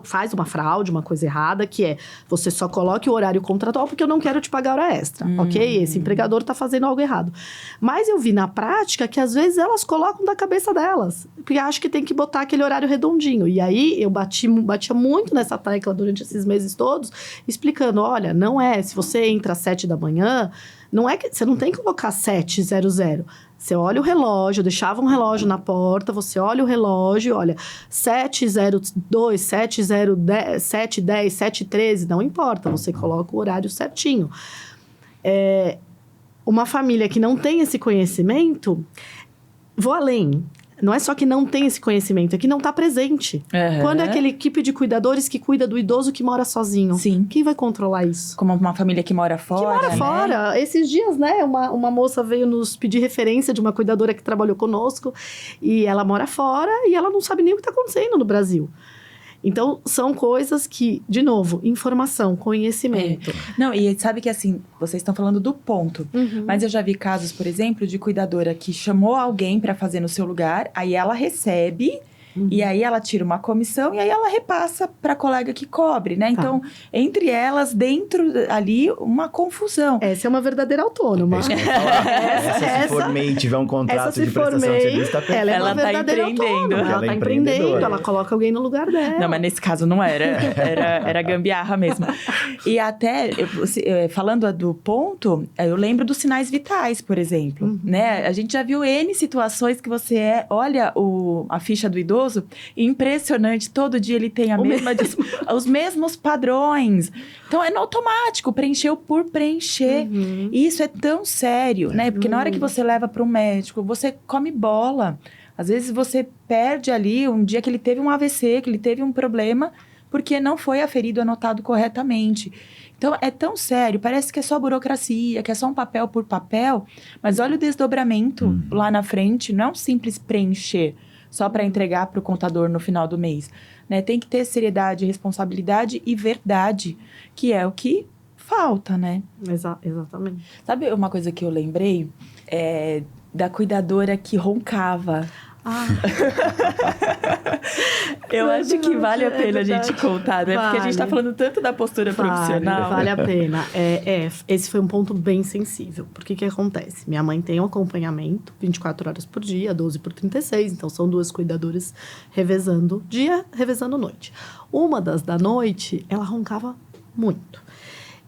faz uma fraude, uma coisa errada, que é, você só coloque o horário contratual porque eu não quero te pagar hora extra, ok? Esse empregador tá fazendo algo errado. Mas eu vi na prática que às vezes elas colocam da cabeça delas, porque acham que tem que botar aquele horário redondinho. E aí eu batia muito nessa tecla durante esses meses todos, explicando, olha, não é, se você entra às 7 da manhã, não é que você não tem que colocar 7:00. Você olha o relógio, eu deixava um relógio na porta, você olha o relógio, olha, 7:02, 7:10, 7:10, 7:13, não importa, você coloca o horário certinho. Uma família que não tem esse conhecimento, vou além. Não é só que não tem esse conhecimento, é que não está presente. Quando é aquela equipe de cuidadores que cuida do idoso que mora sozinho? Sim. Quem vai controlar isso? Como uma família que mora fora, Que mora né? fora. Esses dias, né, uma moça veio nos pedir referência de uma cuidadora que trabalhou conosco. E ela mora fora e ela não sabe nem o que está acontecendo no Brasil. Então, são coisas que, de novo, informação, conhecimento. Não, e sabe que assim, vocês estão falando do ponto. Mas eu já vi casos, por exemplo, de cuidadora que chamou alguém pra fazer no seu lugar, aí ela recebe, e aí ela tira uma comissão, e aí ela repassa pra colega que cobre, né? Então, entre elas, dentro ali, uma confusão. Essa é uma verdadeira autônoma. É isso que eu ia falar. Essa se formar e tiver um contrato se de prestação de formei, serviço, tá perfeito. ela é uma Ela tá verdadeira empreendendo. autônoma. Ela Ela é tá empreendendo, empreendedora. ela coloca alguém no lugar dela. Não, mas nesse caso não era. Era gambiarra mesmo. E até, falando do ponto, eu lembro dos sinais vitais, por exemplo. Né? A gente já viu N situações que você olha a ficha do idoso, impressionante. Todo dia ele tem os mesmos padrões. Então, é no automático. Preencheu por preencher. E isso é tão sério, né? Porque na hora que você leva para um médico, você come bola. Às vezes você perde ali um dia que ele teve um AVC, que ele teve um problema, porque não foi aferido, anotado corretamente. Então, é tão sério, parece que é só burocracia, que é só um papel por papel, mas olha o desdobramento lá na frente, não é um simples preencher, só para entregar para o contador no final do mês. Né? Tem que ter seriedade, responsabilidade e verdade, que é o que falta, né? Exatamente. Sabe uma coisa que eu lembrei? Da cuidadora que roncava. Eu acho que vale a pena a gente contar, né? Porque a gente tá falando tanto da postura profissional. Vale a pena. Esse foi um ponto bem sensível. Porque que acontece? Minha mãe tem um acompanhamento 24 horas por dia, 12 por 36. Então, são 2 cuidadoras revezando dia, revezando noite. Uma das da noite, ela roncava muito.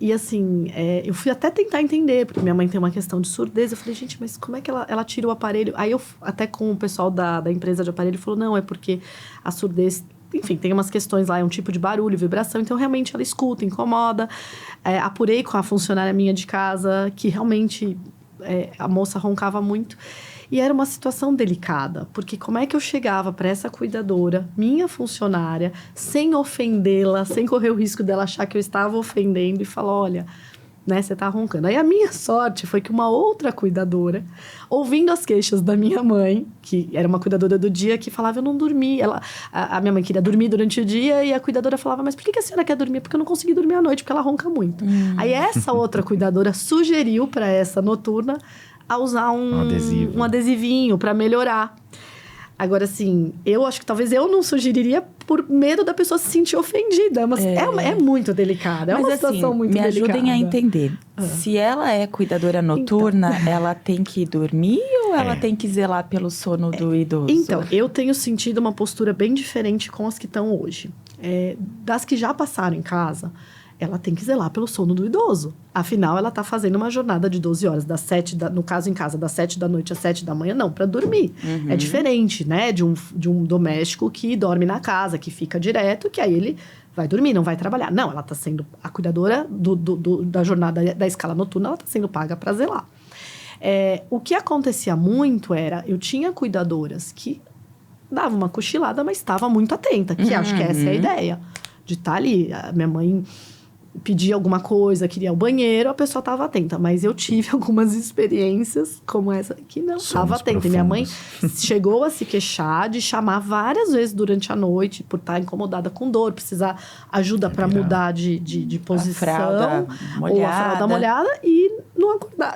E assim, eu fui até tentar entender, porque minha mãe tem uma questão de surdez. Eu falei, gente, mas como é que ela tira o aparelho? Aí eu, até com o pessoal da empresa de aparelho, falou, não, é porque a surdez, enfim, tem umas questões lá, é um tipo de barulho, vibração. Então, realmente, ela escuta, incomoda. Apurei com a funcionária minha de casa, que realmente a moça roncava muito. E era uma situação delicada, porque como é que eu chegava para essa cuidadora, minha funcionária, sem ofendê-la, sem correr o risco dela achar que eu estava ofendendo e falar, olha, né, você tá roncando. Aí a minha sorte foi que uma outra cuidadora, ouvindo as queixas da minha mãe, que era uma cuidadora do dia, que falava, eu não dormi. A minha mãe queria dormir durante o dia e a cuidadora falava, mas por que a senhora quer dormir? Porque eu não consegui dormir à noite, porque ela ronca muito. Aí essa outra cuidadora sugeriu para essa noturna a usar adesivo. um adesivinho para melhorar. Agora, assim, eu acho que talvez eu não sugeriria por medo da pessoa se sentir ofendida. Mas é muito delicada, é uma situação muito delicada. Me ajudem a entender. Se ela é cuidadora noturna, ela tem que dormir ou ela tem que zelar pelo sono do idoso? Então, eu tenho sentido uma postura bem diferente com as que estão hoje. Das que já passaram em casa, ela tem que zelar pelo sono do idoso. Afinal, ela está fazendo uma jornada de 12 horas, no caso em casa, das 7 da noite às 7 da manhã, não, para dormir. É diferente, né, de um doméstico que dorme na casa, que fica direto, que aí ele vai dormir, não vai trabalhar. Não, ela está sendo a cuidadora da jornada da escala noturna, ela está sendo paga para zelar. O que acontecia muito era, eu tinha cuidadoras que davam uma cochilada, mas estava muito atenta, que acho que essa é a ideia, de estar ali. A minha mãe pedia alguma coisa, queria o banheiro, a pessoa estava atenta. Mas eu tive algumas experiências como essa que não estava atenta. E minha mãe chegou a se queixar de chamar várias vezes durante a noite por estar incomodada com dor, precisar ajuda para mudar de posição. Ou a fralda molhada e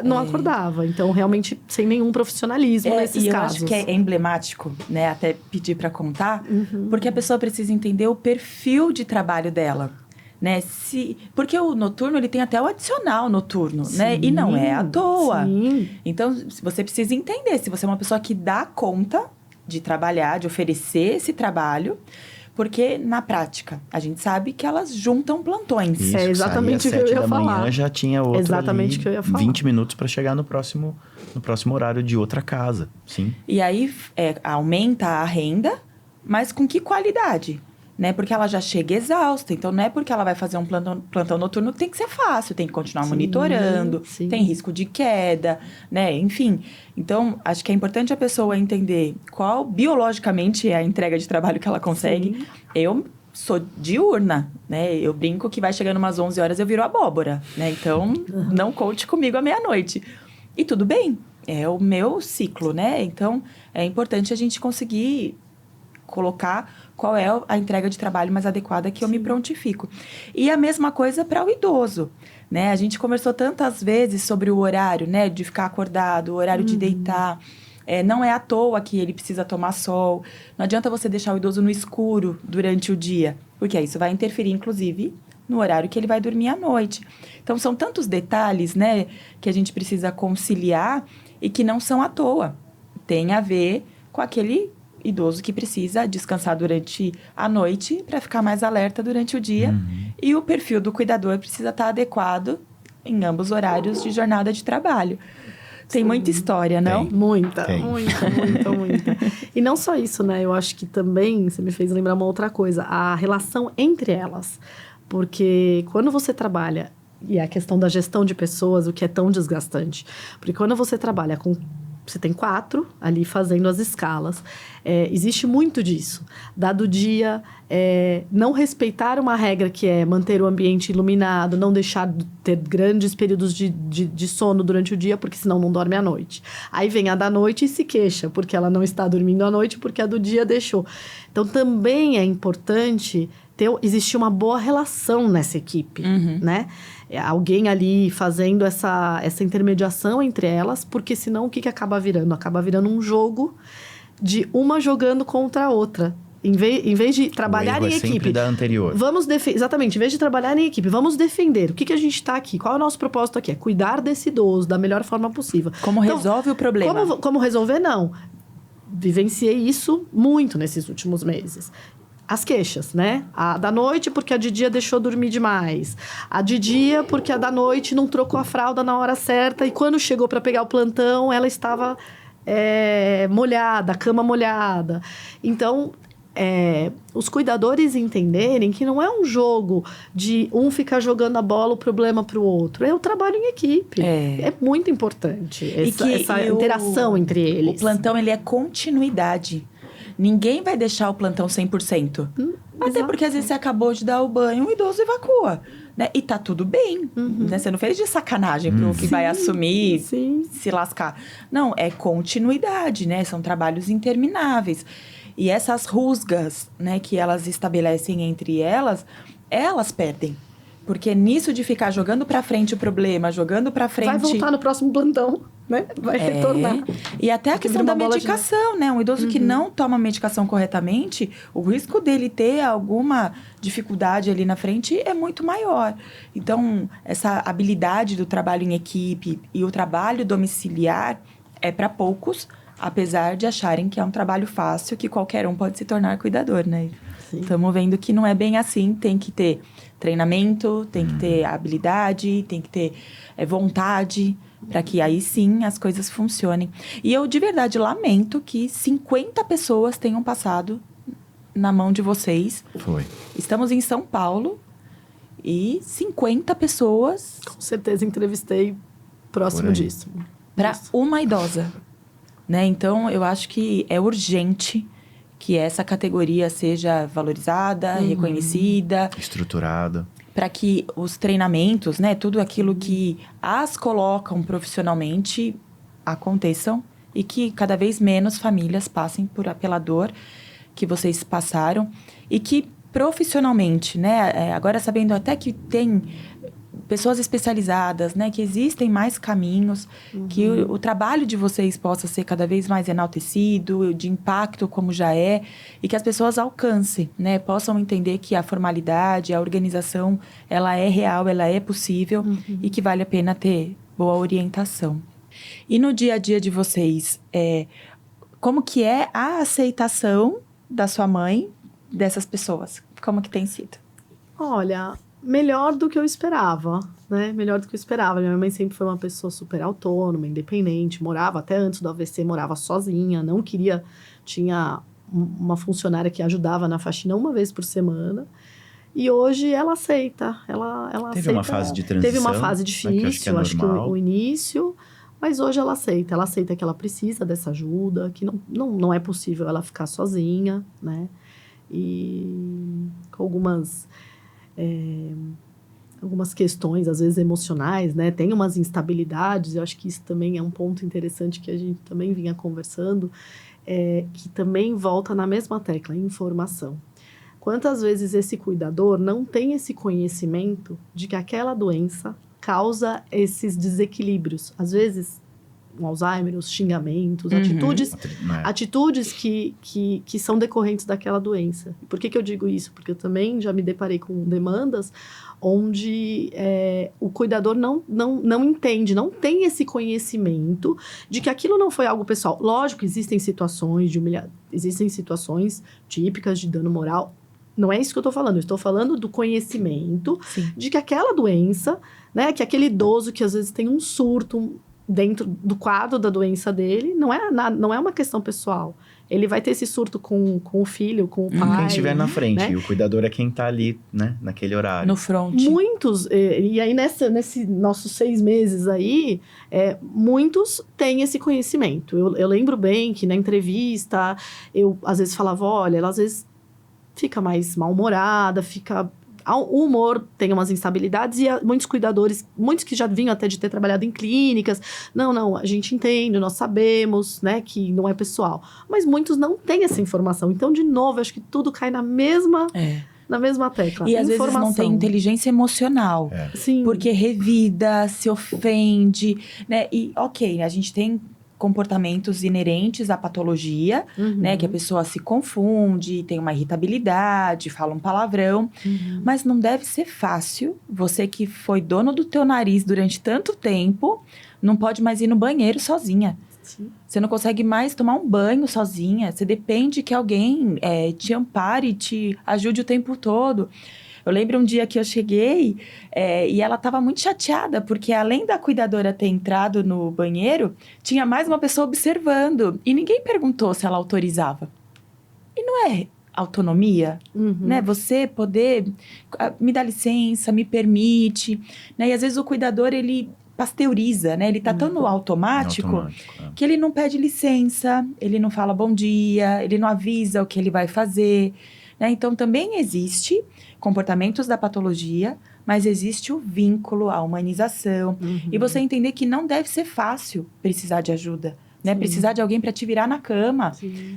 não acordava. Então, realmente, sem nenhum profissionalismo nesses casos. Eu acho que é emblemático, né? Até pedir para contar, porque a pessoa precisa entender o perfil de trabalho dela. Né? Porque o noturno, ele tem até o adicional noturno, né? E não é à toa. Sim. Então, você precisa entender se você é uma pessoa que dá conta de trabalhar, de oferecer esse trabalho, porque, na prática, a gente sabe que elas juntam plantões. Isso, é exatamente o que eu ia falar. 7 da manhã já tinha outro exatamente o que eu ia falar. 20 minutos para chegar no próximo horário de outra casa, sim. E aí, aumenta a renda, mas com que qualidade? Né? Porque ela já chega exausta. Então, não é porque ela vai fazer um plantão noturno que tem que ser fácil. Tem que continuar monitorando. Sim. Tem risco de queda, né? Enfim. Então, acho que é importante a pessoa entender qual, biologicamente, é a entrega de trabalho que ela consegue. Sim. Eu sou diurna, né? Eu brinco que vai chegando umas 11 horas, eu viro abóbora, né? Então, não conte comigo à meia-noite. E tudo bem. É o meu ciclo, né? Então, é importante a gente conseguir colocar qual é a entrega de trabalho mais adequada que eu me prontifico. E a mesma coisa para o idoso, né? A gente conversou tantas vezes sobre o horário, né? De ficar acordado, o horário de deitar. Não é à toa que ele precisa tomar sol. Não adianta você deixar o idoso no escuro durante o dia, porque isso vai interferir, inclusive, no horário que ele vai dormir à noite. Então, são tantos detalhes, né? Que a gente precisa conciliar e que não são à toa. Tem a ver com aquele idoso que precisa descansar durante a noite para ficar mais alerta durante o dia. E o perfil do cuidador precisa estar adequado em ambos os horários de jornada de trabalho. Tem muita história, não? Muita. E não só isso, né? Eu acho que também, você me fez lembrar uma outra coisa. A relação entre elas. Porque quando você trabalha, e a questão da gestão de pessoas, o que é tão desgastante. Porque quando você trabalha com... Você tem 4 ali fazendo as escalas. Existe muito disso. Dado o dia, não respeitar uma regra que é manter o ambiente iluminado, não deixar de ter grandes períodos de sono durante o dia, porque senão não dorme à noite. Aí vem a da noite e se queixa, porque ela não está dormindo à noite, porque a do dia deixou. Então, também é importante existir uma boa relação nessa equipe, né? Alguém ali fazendo essa intermediação entre elas, porque senão o que acaba virando? Acaba virando um jogo de uma jogando contra a outra. Em vez de trabalhar em equipe. Sempre da anterior. Exatamente, em vez de trabalhar em equipe, vamos defender. O que a gente está aqui? Qual é o nosso propósito aqui? É cuidar desse idoso da melhor forma possível. Como resolve o problema? Como resolver? Não. Vivenciei isso muito nesses últimos meses. As queixas, né? A da noite porque a de dia deixou dormir demais. A de dia porque a da noite não trocou a fralda na hora certa. E quando chegou para pegar o plantão, ela estava molhada, a cama molhada. Então, os cuidadores entenderem que não é um jogo de um ficar jogando a bola, o problema para o outro. É o trabalho em equipe. É muito importante essa interação entre eles. O plantão, ele é continuidade. Ninguém vai deixar o plantão 100%. Até exato. porque às vezes você acabou de dar o banho, o idoso evacua, né? E tá tudo bem, né? Você não fez de sacanagem pro que vai assumir, se lascar. Não, é continuidade, né? São trabalhos intermináveis. E essas rusgas, né, que elas estabelecem entre elas perdem. Porque nisso de ficar jogando pra frente o problema, jogando pra frente... Vai voltar no próximo plantão. né, vai retornar. E até a Porque questão vira da uma bola de medicação, né? Um idoso que não toma medicação corretamente, o risco dele ter alguma dificuldade ali na frente é muito maior. Então, essa habilidade do trabalho em equipe e o trabalho domiciliar é para poucos, apesar de acharem que é um trabalho fácil, que qualquer um pode se tornar cuidador, né? Estamos vendo que não é bem assim, tem que ter treinamento, tem que ter habilidade, tem que ter vontade, para que aí sim as coisas funcionem. E eu de verdade lamento que 50 pessoas tenham passado na mão de vocês. Foi. Estamos em São Paulo e 50 pessoas Com certeza entrevistei próximo disso. para uma idosa, né? Então eu acho que é urgente que essa categoria seja valorizada, reconhecida, Estruturada. para que os treinamentos, né, tudo aquilo que as colocam profissionalmente aconteçam e que cada vez menos famílias passem pela dor que vocês passaram e que profissionalmente, né, agora sabendo até que tem pessoas especializadas, né, que existem mais caminhos, que o trabalho de vocês possa ser cada vez mais enaltecido, de impacto como já é, e que as pessoas alcancem, né, possam entender que a formalidade, a organização, ela é real, ela é possível e que vale a pena ter boa orientação. E no dia a dia de vocês, como que é a aceitação da sua mãe dessas pessoas? Como que tem sido? Olha, melhor do que eu esperava, né? Melhor do que eu esperava. Minha mãe sempre foi uma pessoa super autônoma, independente, morava até antes do AVC, morava sozinha, não queria, tinha uma funcionária que ajudava na faxina uma vez por semana. E hoje ela aceita, ela Teve aceita. uma fase de transição. Teve uma fase difícil, acho que é acho que normal. o início, mas hoje ela aceita que ela precisa dessa ajuda, que não é possível ela ficar sozinha, né? E com algumas questões, às vezes emocionais, né? Tem umas instabilidades, eu acho que isso também é um ponto interessante que a gente também vinha conversando, que também volta na mesma tecla, informação. Quantas vezes esse cuidador não tem esse conhecimento de que aquela doença causa esses desequilíbrios? Às vezes, um Alzheimer, os xingamentos, atitudes que são decorrentes daquela doença. Por que eu digo isso? Porque eu também já me deparei com demandas onde o cuidador não entende, não tem esse conhecimento de que aquilo não foi algo pessoal. Lógico, existem situações de existem situações típicas de dano moral. Não é isso que eu estou falando. Eu estou falando do conhecimento de que aquela doença, né, que aquele idoso que às vezes tem um surto dentro do quadro da doença dele, não é uma questão pessoal. Ele vai ter esse surto com o filho, com o pai. Quem estiver na frente. Né? E o cuidador é quem está ali, né? Naquele horário. No front. Muitos, e aí nesse nossos 6 meses aí, muitos têm esse conhecimento. Eu lembro bem que na entrevista, eu às vezes falava, olha, ela às vezes fica mais mal-humorada, o humor tem umas instabilidades e muitos cuidadores, muitos que já vinham até de ter trabalhado em clínicas, não, a gente entende, nós sabemos, né, que não é pessoal. Mas muitos não têm essa informação. Então, de novo, acho que tudo cai na mesma tecla. E às vezes não tem inteligência emocional. Sim. Porque revida, se ofende, né? E, ok, a gente tem comportamentos inerentes à patologia, né? Que a pessoa se confunde, tem uma irritabilidade, fala um palavrão. Mas não deve ser fácil. Você que foi dono do teu nariz durante tanto tempo, não pode mais ir no banheiro sozinha. Sim. Você não consegue mais tomar um banho sozinha. Você depende que alguém te ampare, te ajude o tempo todo. Eu lembro um dia que eu cheguei e ela estava muito chateada, porque além da cuidadora ter entrado no banheiro, tinha mais uma pessoa observando. E ninguém perguntou se ela autorizava. E não é autonomia, né? Você poder, me dá licença, me permite, né? E às vezes o cuidador, ele pasteuriza, né? Ele tá tão no automático que ele não pede licença, ele não fala bom dia, ele não avisa o que ele vai fazer, né? Então, também existe comportamentos da patologia, mas existe o vínculo, a humanização. E você entender que não deve ser fácil precisar de ajuda. né? Precisar de alguém para te virar na cama,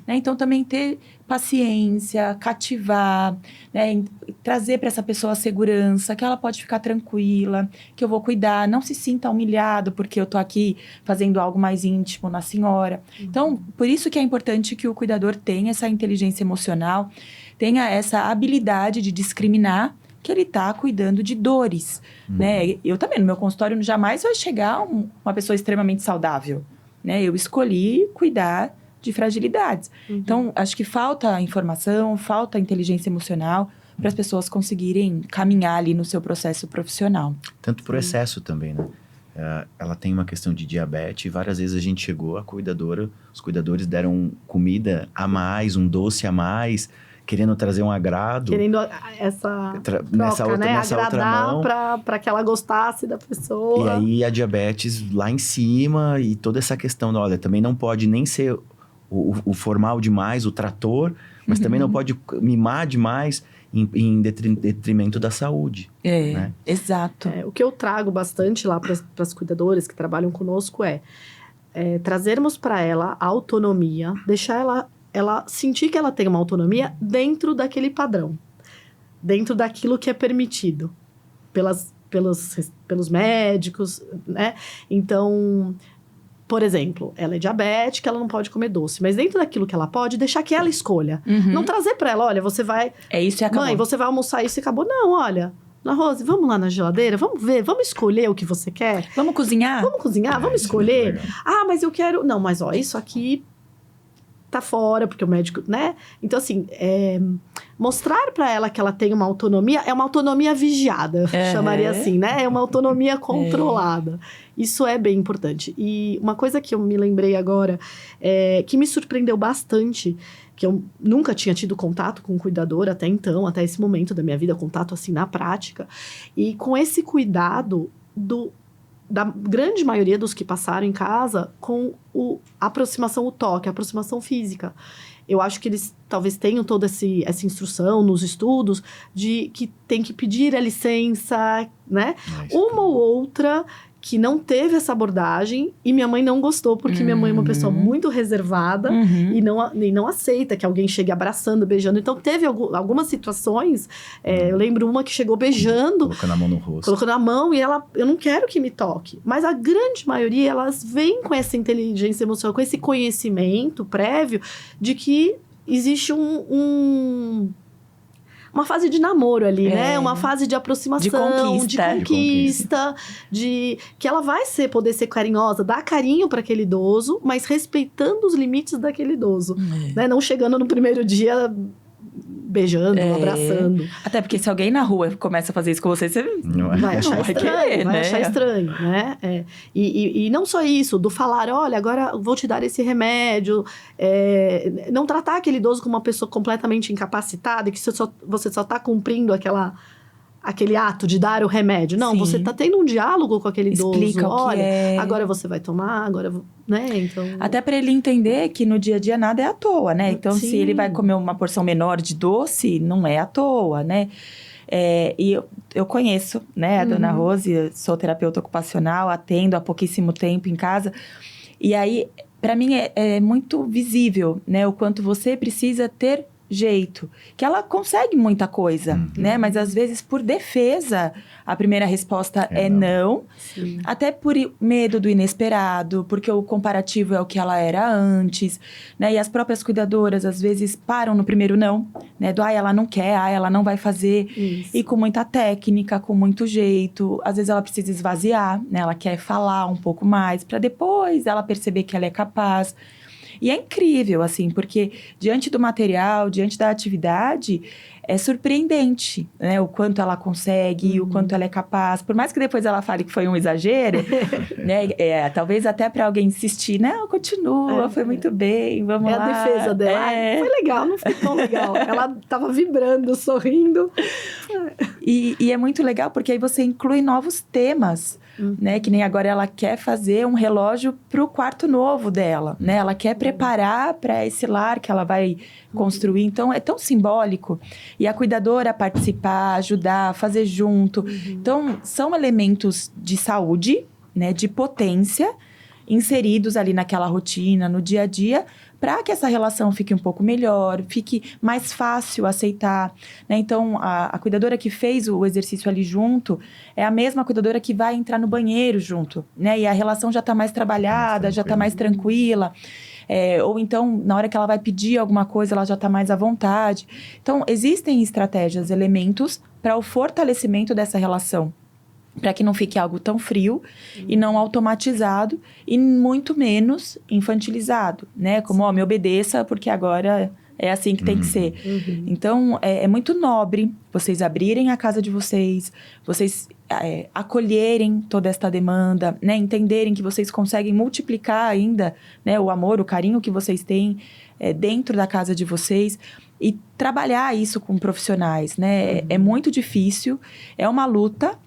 né? Então, também ter paciência, cativar, né? Trazer para essa pessoa a segurança, que ela pode ficar tranquila, que eu vou cuidar, não se sinta humilhado porque eu tô aqui fazendo algo mais íntimo na senhora. Então, por isso que é importante que o cuidador tenha essa inteligência emocional, tenha essa habilidade de discriminar que ele está cuidando de dores, né? Eu também, no meu consultório, jamais vai chegar uma pessoa extremamente saudável, né? Eu escolhi cuidar de fragilidades. Então, acho que falta informação, falta inteligência emocional para as pessoas conseguirem caminhar ali no seu processo profissional. Tanto por excesso também, né? Ela tem uma questão de diabetes e várias vezes a gente chegou, os cuidadores deram comida a mais, um doce a mais, querendo trazer um agrado. Querendo essa troca, né? Agradar para que ela gostasse da pessoa. E aí a diabetes lá em cima e toda essa questão, olha, também não pode nem ser o formal demais, o trator, mas também não pode mimar demais em detrimento da saúde. Né? Exato. O que eu trago bastante lá para as cuidadoras que trabalham conosco é trazermos para ela a autonomia, deixar ela sentir que ela tem uma autonomia dentro daquele padrão, dentro daquilo que é permitido pelos médicos, né? Então, por exemplo, ela é diabética, ela não pode comer doce, mas dentro daquilo que ela pode, deixar que ela escolha. Não trazer para ela, olha, você vai... É isso e acabou. Mãe, você vai almoçar isso e acabou. Não, olha... Ana Rose, vamos lá na geladeira, vamos ver, vamos escolher o que você quer? Vamos cozinhar? Vamos escolher? Mas eu quero... Não, mas ó, isso aqui... tá fora, porque o médico, né? Então, assim, mostrar para ela que ela tem uma autonomia, é uma autonomia vigiada, chamaria assim, né? É uma autonomia controlada. Isso é bem importante. E uma coisa que eu me lembrei agora, que me surpreendeu bastante, que eu nunca tinha tido contato com um cuidador até então, até esse momento da minha vida, contato assim na prática, e com esse cuidado da grande maioria dos que passaram em casa com a aproximação, o toque, a aproximação física. Eu acho que eles talvez tenham toda essa instrução nos estudos de que tem que pedir a licença, né? Uma ou outra que não teve essa abordagem e minha mãe não gostou, porque minha mãe é uma pessoa muito reservada e não aceita que alguém chegue abraçando, beijando. Então, teve algumas situações, eu lembro uma que chegou beijando. Colocando a mão no rosto. Colocando a mão e eu não quero que me toque. Mas a grande maioria, elas vêm com essa inteligência emocional, com esse conhecimento prévio de que existe uma fase de namoro ali, né? Uma fase de aproximação, de conquista, de que ela vai poder ser carinhosa, dar carinho para aquele idoso, mas respeitando os limites daquele idoso, né? Não chegando no primeiro dia beijando, abraçando. Até porque se alguém na rua começa a fazer isso com você vai achar estranho, vai achar estranho, né? E não só isso, do falar, olha, agora vou te dar esse remédio, não tratar aquele idoso como uma pessoa completamente incapacitada, que você só está cumprindo aquele ato de dar o remédio. Não, você está tendo um diálogo com aquele idoso. Explica o que é. Agora você vai tomar, né? Então... Até para ele entender que no dia a dia nada é à toa, né? Então, se ele vai comer uma porção menor de doce, não é à toa, né? E eu conheço, né, a Dona Rose, sou terapeuta ocupacional, atendo há pouquíssimo tempo em casa. E aí, para mim, é muito visível, né? O quanto você precisa ter jeito, que ela consegue muita coisa, né? Mas às vezes por defesa, a primeira resposta é não. Sim. Até por medo do inesperado, porque o comparativo é o que ela era antes, né? E as próprias cuidadoras às vezes param no primeiro não, né? Ela não quer, ela não vai fazer. Isso. E com muita técnica, com muito jeito, às vezes ela precisa esvaziar, né? Ela quer falar um pouco mais para depois ela perceber que ela é capaz. E é incrível, assim, porque diante do material, diante da atividade, é surpreendente, né? O quanto ela consegue, o quanto ela é capaz. Por mais que depois ela fale que foi um exagero, né? Talvez até para alguém insistir, não, continua, foi muito bem, vamos lá. É a defesa dela. Foi legal, não foi tão legal. Ela tava vibrando, sorrindo. E é muito legal, porque aí você inclui novos temas, né? Que nem agora ela quer fazer um relógio pro quarto novo dela, né? Ela quer preparar para esse lar que ela vai construir. Então, é tão simbólico. E a cuidadora participar, ajudar, fazer junto. Então, são elementos de saúde, né? De potência inseridos ali naquela rotina, no dia a dia, para que essa relação fique um pouco melhor, fique mais fácil aceitar, né? Então, a cuidadora que fez o exercício ali junto é a mesma cuidadora que vai entrar no banheiro junto, né? E a relação já está mais trabalhada, já está mais tranquila. Ou então, na hora que ela vai pedir alguma coisa, ela já está mais à vontade. Então, existem estratégias, elementos para o fortalecimento dessa relação, para que não fique algo tão frio e não automatizado e muito menos infantilizado, né? Como, me obedeça porque agora é assim que tem que ser. Então, é muito nobre vocês abrirem a casa de vocês acolherem toda esta demanda, né? Entenderem que vocês conseguem multiplicar ainda, né? O amor, o carinho que vocês têm dentro da casa de vocês e trabalhar isso com profissionais, né? É muito difícil, é uma luta.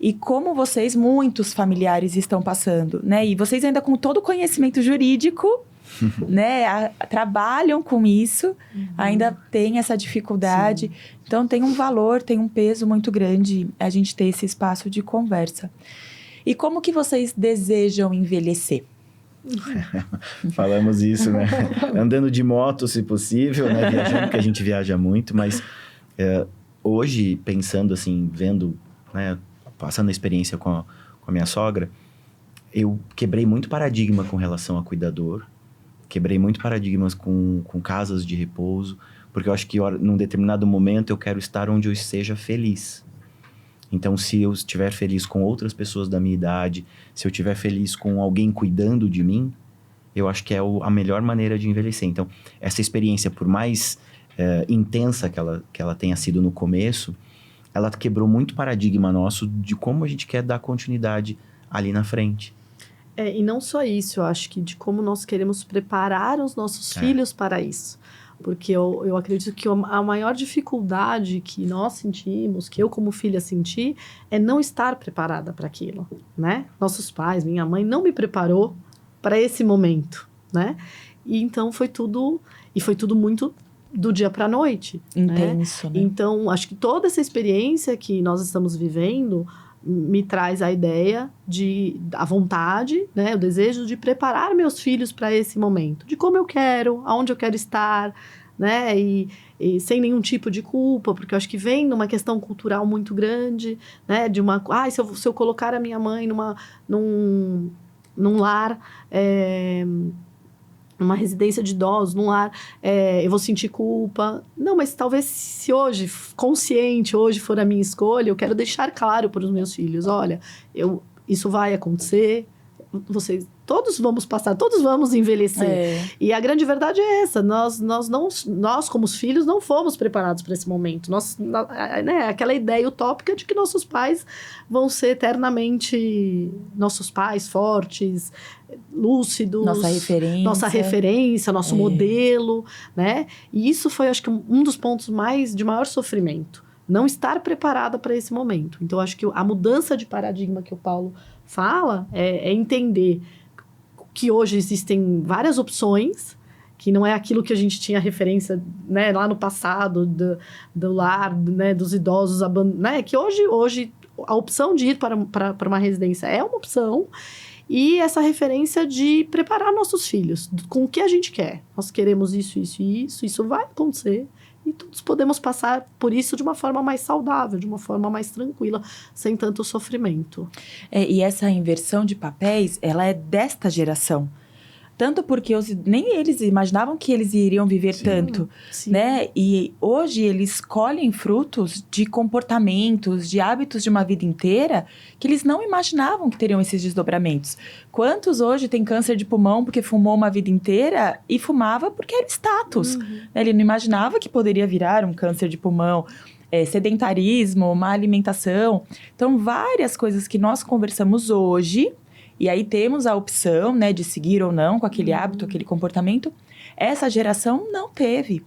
E como vocês, muitos familiares estão passando, né? E vocês ainda com todo o conhecimento jurídico, né? Trabalham com isso, ainda tem essa dificuldade. Sim. Então, tem um valor, tem um peso muito grande a gente ter esse espaço de conversa. E como que vocês desejam envelhecer? Falamos isso, né? Andando de moto, se possível, né? Viajando, porque a gente viaja muito. Mas hoje, pensando assim, vendo, né? Passando a experiência com a minha sogra, eu quebrei muito paradigma com relação a cuidador, quebrei muito paradigmas com casas de repouso, porque eu acho que num determinado momento eu quero estar onde eu esteja feliz. Então, se eu estiver feliz com outras pessoas da minha idade, se eu estiver feliz com alguém cuidando de mim, eu acho que é a melhor maneira de envelhecer. Então, essa experiência, por mais intensa que ela tenha sido no começo, ela quebrou muito paradigma nosso de como a gente quer dar continuidade ali na frente. E não só isso, eu acho que de como nós queremos preparar os nossos filhos para isso. Porque eu acredito que a maior dificuldade que nós sentimos, que eu como filha senti, é não estar preparada para aquilo, né? Nossos pais, minha mãe não me preparou para esse momento, né? E então foi tudo muito do dia para a noite. Intenso, né? Então, acho que toda essa experiência que nós estamos vivendo me traz a ideia a vontade, né? O desejo de preparar meus filhos para esse momento. De como eu quero, aonde eu quero estar, né? E sem nenhum tipo de culpa, porque eu acho que vem numa questão cultural muito grande, né? De uma... se eu colocar a minha mãe num lar... numa residência de idosos, num lar, eu vou sentir culpa. Não, mas talvez se hoje, consciente, hoje for a minha escolha, eu quero deixar claro para os meus filhos, olha, isso vai acontecer, todos vamos passar, todos vamos envelhecer. E a grande verdade é essa, nós como os filhos não fomos preparados para esse momento. Né, aquela ideia utópica de que nossos pais vão ser eternamente nossos pais fortes, lúcidos, nossa referência, nosso modelo, né? E isso foi, acho que, um dos pontos de maior sofrimento. Não estar preparada para esse momento. Então, acho que a mudança de paradigma que o Paulo fala é entender que hoje existem várias opções, que não é aquilo que a gente tinha referência, né, lá no passado, do lar, né, dos idosos, né, que hoje a opção de ir para uma residência é uma opção, e essa referência de preparar nossos filhos com o que a gente quer. Nós queremos isso, isso e isso vai acontecer. E todos podemos passar por isso de uma forma mais saudável, de uma forma mais tranquila, sem tanto sofrimento. E essa inversão de papéis, ela é desta geração. Tanto porque nem eles imaginavam que eles iriam viver tanto, né? E hoje eles colhem frutos de comportamentos, de hábitos de uma vida inteira que eles não imaginavam que teriam esses desdobramentos. Quantos hoje têm câncer de pulmão porque fumou uma vida inteira e fumava porque era status? Ele não imaginava que poderia virar um câncer de pulmão. Sedentarismo, má alimentação. Então, várias coisas que nós conversamos hoje... E aí temos a opção, né, de seguir ou não com aquele hábito, aquele comportamento. Essa geração não teve,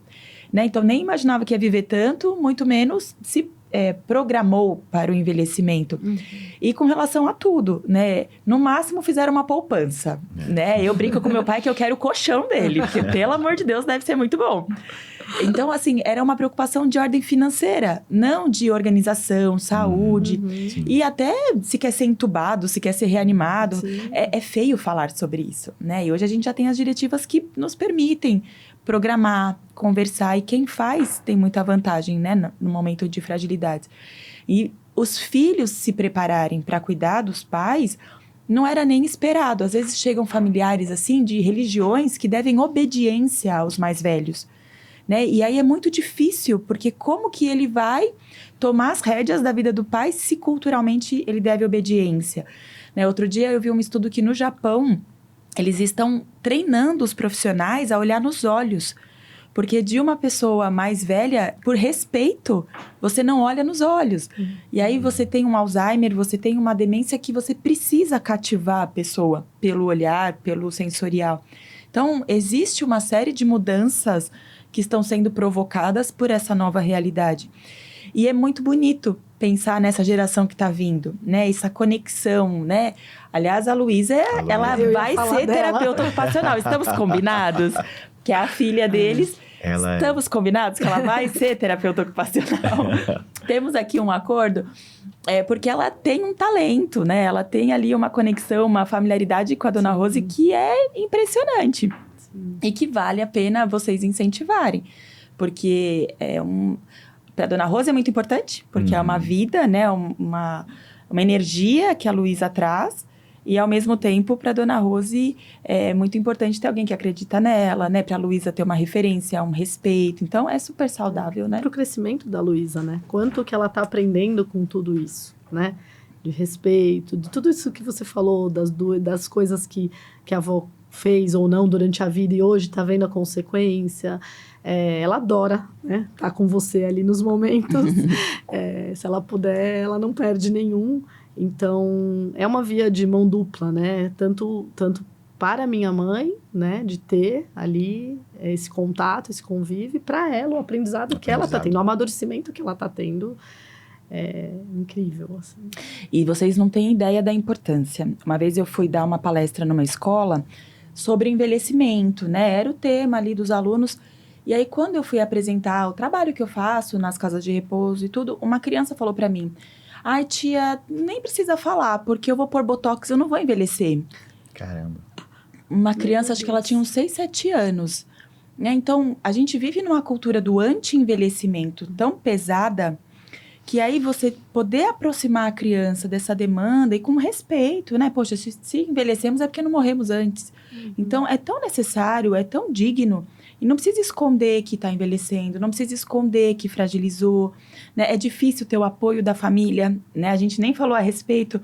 né? Então, nem imaginava que ia viver tanto, muito menos se programou para o envelhecimento. E com relação a tudo, né? No máximo, fizeram uma poupança, né? Eu brinco com meu pai que eu quero o colchão dele, porque, pelo amor de Deus, deve ser muito bom. Então, assim, era uma preocupação de ordem financeira, não de organização, saúde. E até se quer ser entubado, se quer ser reanimado, é feio falar sobre isso, né? E hoje a gente já tem as diretivas que nos permitem programar, conversar. E quem faz tem muita vantagem, né? No momento de fragilidades. E os filhos se prepararem para cuidar dos pais não era nem esperado. Às vezes chegam familiares, assim, de religiões que devem obediência aos mais velhos, né? E aí é muito difícil, porque como que ele vai tomar as rédeas da vida do pai se culturalmente ele deve obediência, né? Outro dia eu vi um estudo que no Japão eles estão treinando os profissionais a olhar nos olhos. Porque de uma pessoa mais velha, por respeito, você não olha nos olhos. E aí você tem um Alzheimer, você tem uma demência que você precisa cativar a pessoa pelo olhar, pelo sensorial. Então, existe uma série de mudanças que estão sendo provocadas por essa nova realidade. E é muito bonito pensar nessa geração que está vindo, né? Essa conexão, né? Aliás, a Luísa, ela vai ser terapeuta ocupacional. Estamos combinados? Que é a filha deles. Estamos combinados que ela vai ser terapeuta ocupacional. Temos aqui um acordo, porque ela tem um talento, né? Ela tem ali uma conexão, uma familiaridade com a Dona Rose que é impressionante. E que vale a pena vocês incentivarem. Porque para a Dona Rose é muito importante, porque é uma vida, né? Uma energia que a Luísa traz. E, ao mesmo tempo, para a Dona Rose, é muito importante ter alguém que acredita nela, né? Para a Luísa ter uma referência, um respeito. Então, é super saudável, né? Para o crescimento da Luísa, né? Quanto que ela está aprendendo com tudo isso, né? De respeito, de tudo isso que você falou, das coisas que a avó fez ou não durante a vida e hoje está vendo a consequência. Ela adora, né? Tá com você ali nos momentos. Se ela puder, ela não perde nenhum. Então, é uma via de mão dupla, né? Tanto para a minha mãe, né? De ter ali esse contato, esse convívio, para ela, o aprendizado que ela está tendo, o amadurecimento que ela está tendo. É incrível, assim. E vocês não têm ideia da importância. Uma vez eu fui dar uma palestra numa escola sobre envelhecimento, né? Era o tema ali dos alunos. E aí, quando eu fui apresentar o trabalho que eu faço nas casas de repouso e tudo, uma criança falou para mim: ai, tia, nem precisa falar, porque eu vou pôr botox, eu não vou envelhecer. Caramba. Uma criança, acho que ela tinha uns 6, 7 anos. Né? Então, a gente vive numa cultura do anti-envelhecimento tão pesada, que aí você poder aproximar a criança dessa demanda e com respeito, né? Poxa, se envelhecemos é porque não morremos antes. Então, é tão necessário, é tão digno. E não precisa esconder que está envelhecendo, não precisa esconder que fragilizou, né? É difícil ter o apoio da família, né? A gente nem falou a respeito,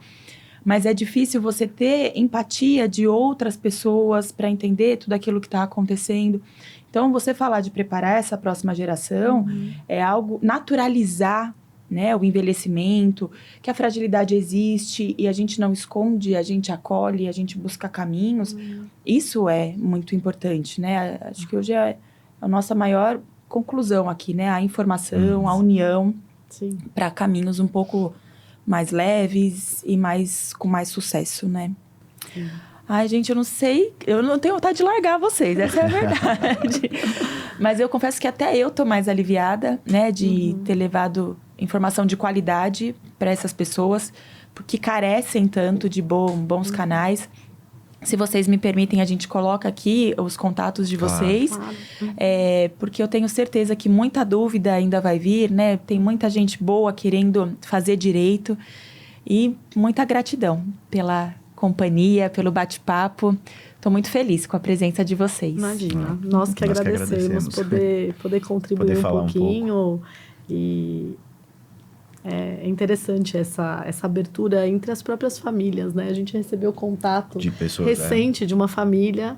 mas é difícil você ter empatia de outras pessoas para entender tudo aquilo que está acontecendo. Então, você falar de preparar essa próxima geração é algo, naturalizar, né, o envelhecimento, que a fragilidade existe e a gente não esconde, a gente acolhe, a gente busca caminhos. Isso é muito importante, né? Acho que hoje é a nossa maior conclusão aqui, né? A informação, a união para caminhos um pouco mais leves e com mais sucesso, né? Sim. Ai, gente, eu não sei, eu não tenho vontade de largar vocês, essa é a verdade. Mas eu confesso que até eu tô mais aliviada, né, de ter levado informação de qualidade para essas pessoas, porque carecem tanto de bons canais. Se vocês me permitem, a gente coloca aqui os contatos de vocês, porque eu tenho certeza que muita dúvida ainda vai vir, né? Tem muita gente boa querendo fazer direito e muita gratidão pela companhia, pelo bate-papo. Estou muito feliz com a presença de vocês. Imagina, nós que agradecemos poder contribuir um pouquinho. E é interessante essa abertura entre as próprias famílias, né? A gente recebeu contato de pessoas, recente de uma família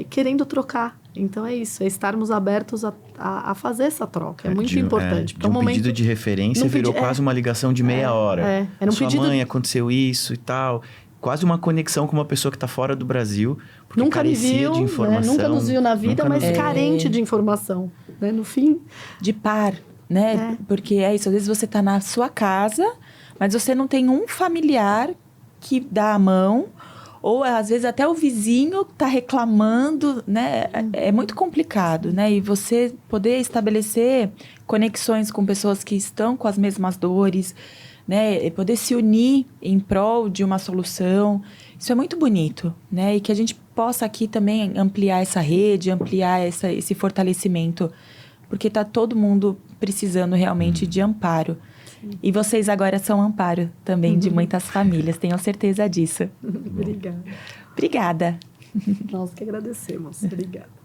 querendo trocar. Então é isso, é estarmos abertos a fazer essa troca. É muito importante. De um pedido de referência virou quase uma ligação de meia hora. Era um Sua pedido... mãe, aconteceu isso e tal. Quase uma conexão com uma pessoa que está fora do Brasil. Porque nunca me viu, de informação, né? Nunca nos viu na vida, mas carente de informação. Né? No fim... De par, né? Porque é isso, às vezes você está na sua casa, mas você não tem um familiar que dá a mão ou às vezes até o vizinho está reclamando, né? É muito complicado, né? E você poder estabelecer conexões com pessoas que estão com as mesmas dores, né? E poder se unir em prol de uma solução, isso é muito bonito, né? E que a gente possa aqui também ampliar essa rede, ampliar esse fortalecimento, porque está todo mundo precisando realmente de amparo. E vocês agora são amparo também de muitas famílias, tenho certeza disso. Obrigada. Obrigada. Nós que agradecemos. Obrigada.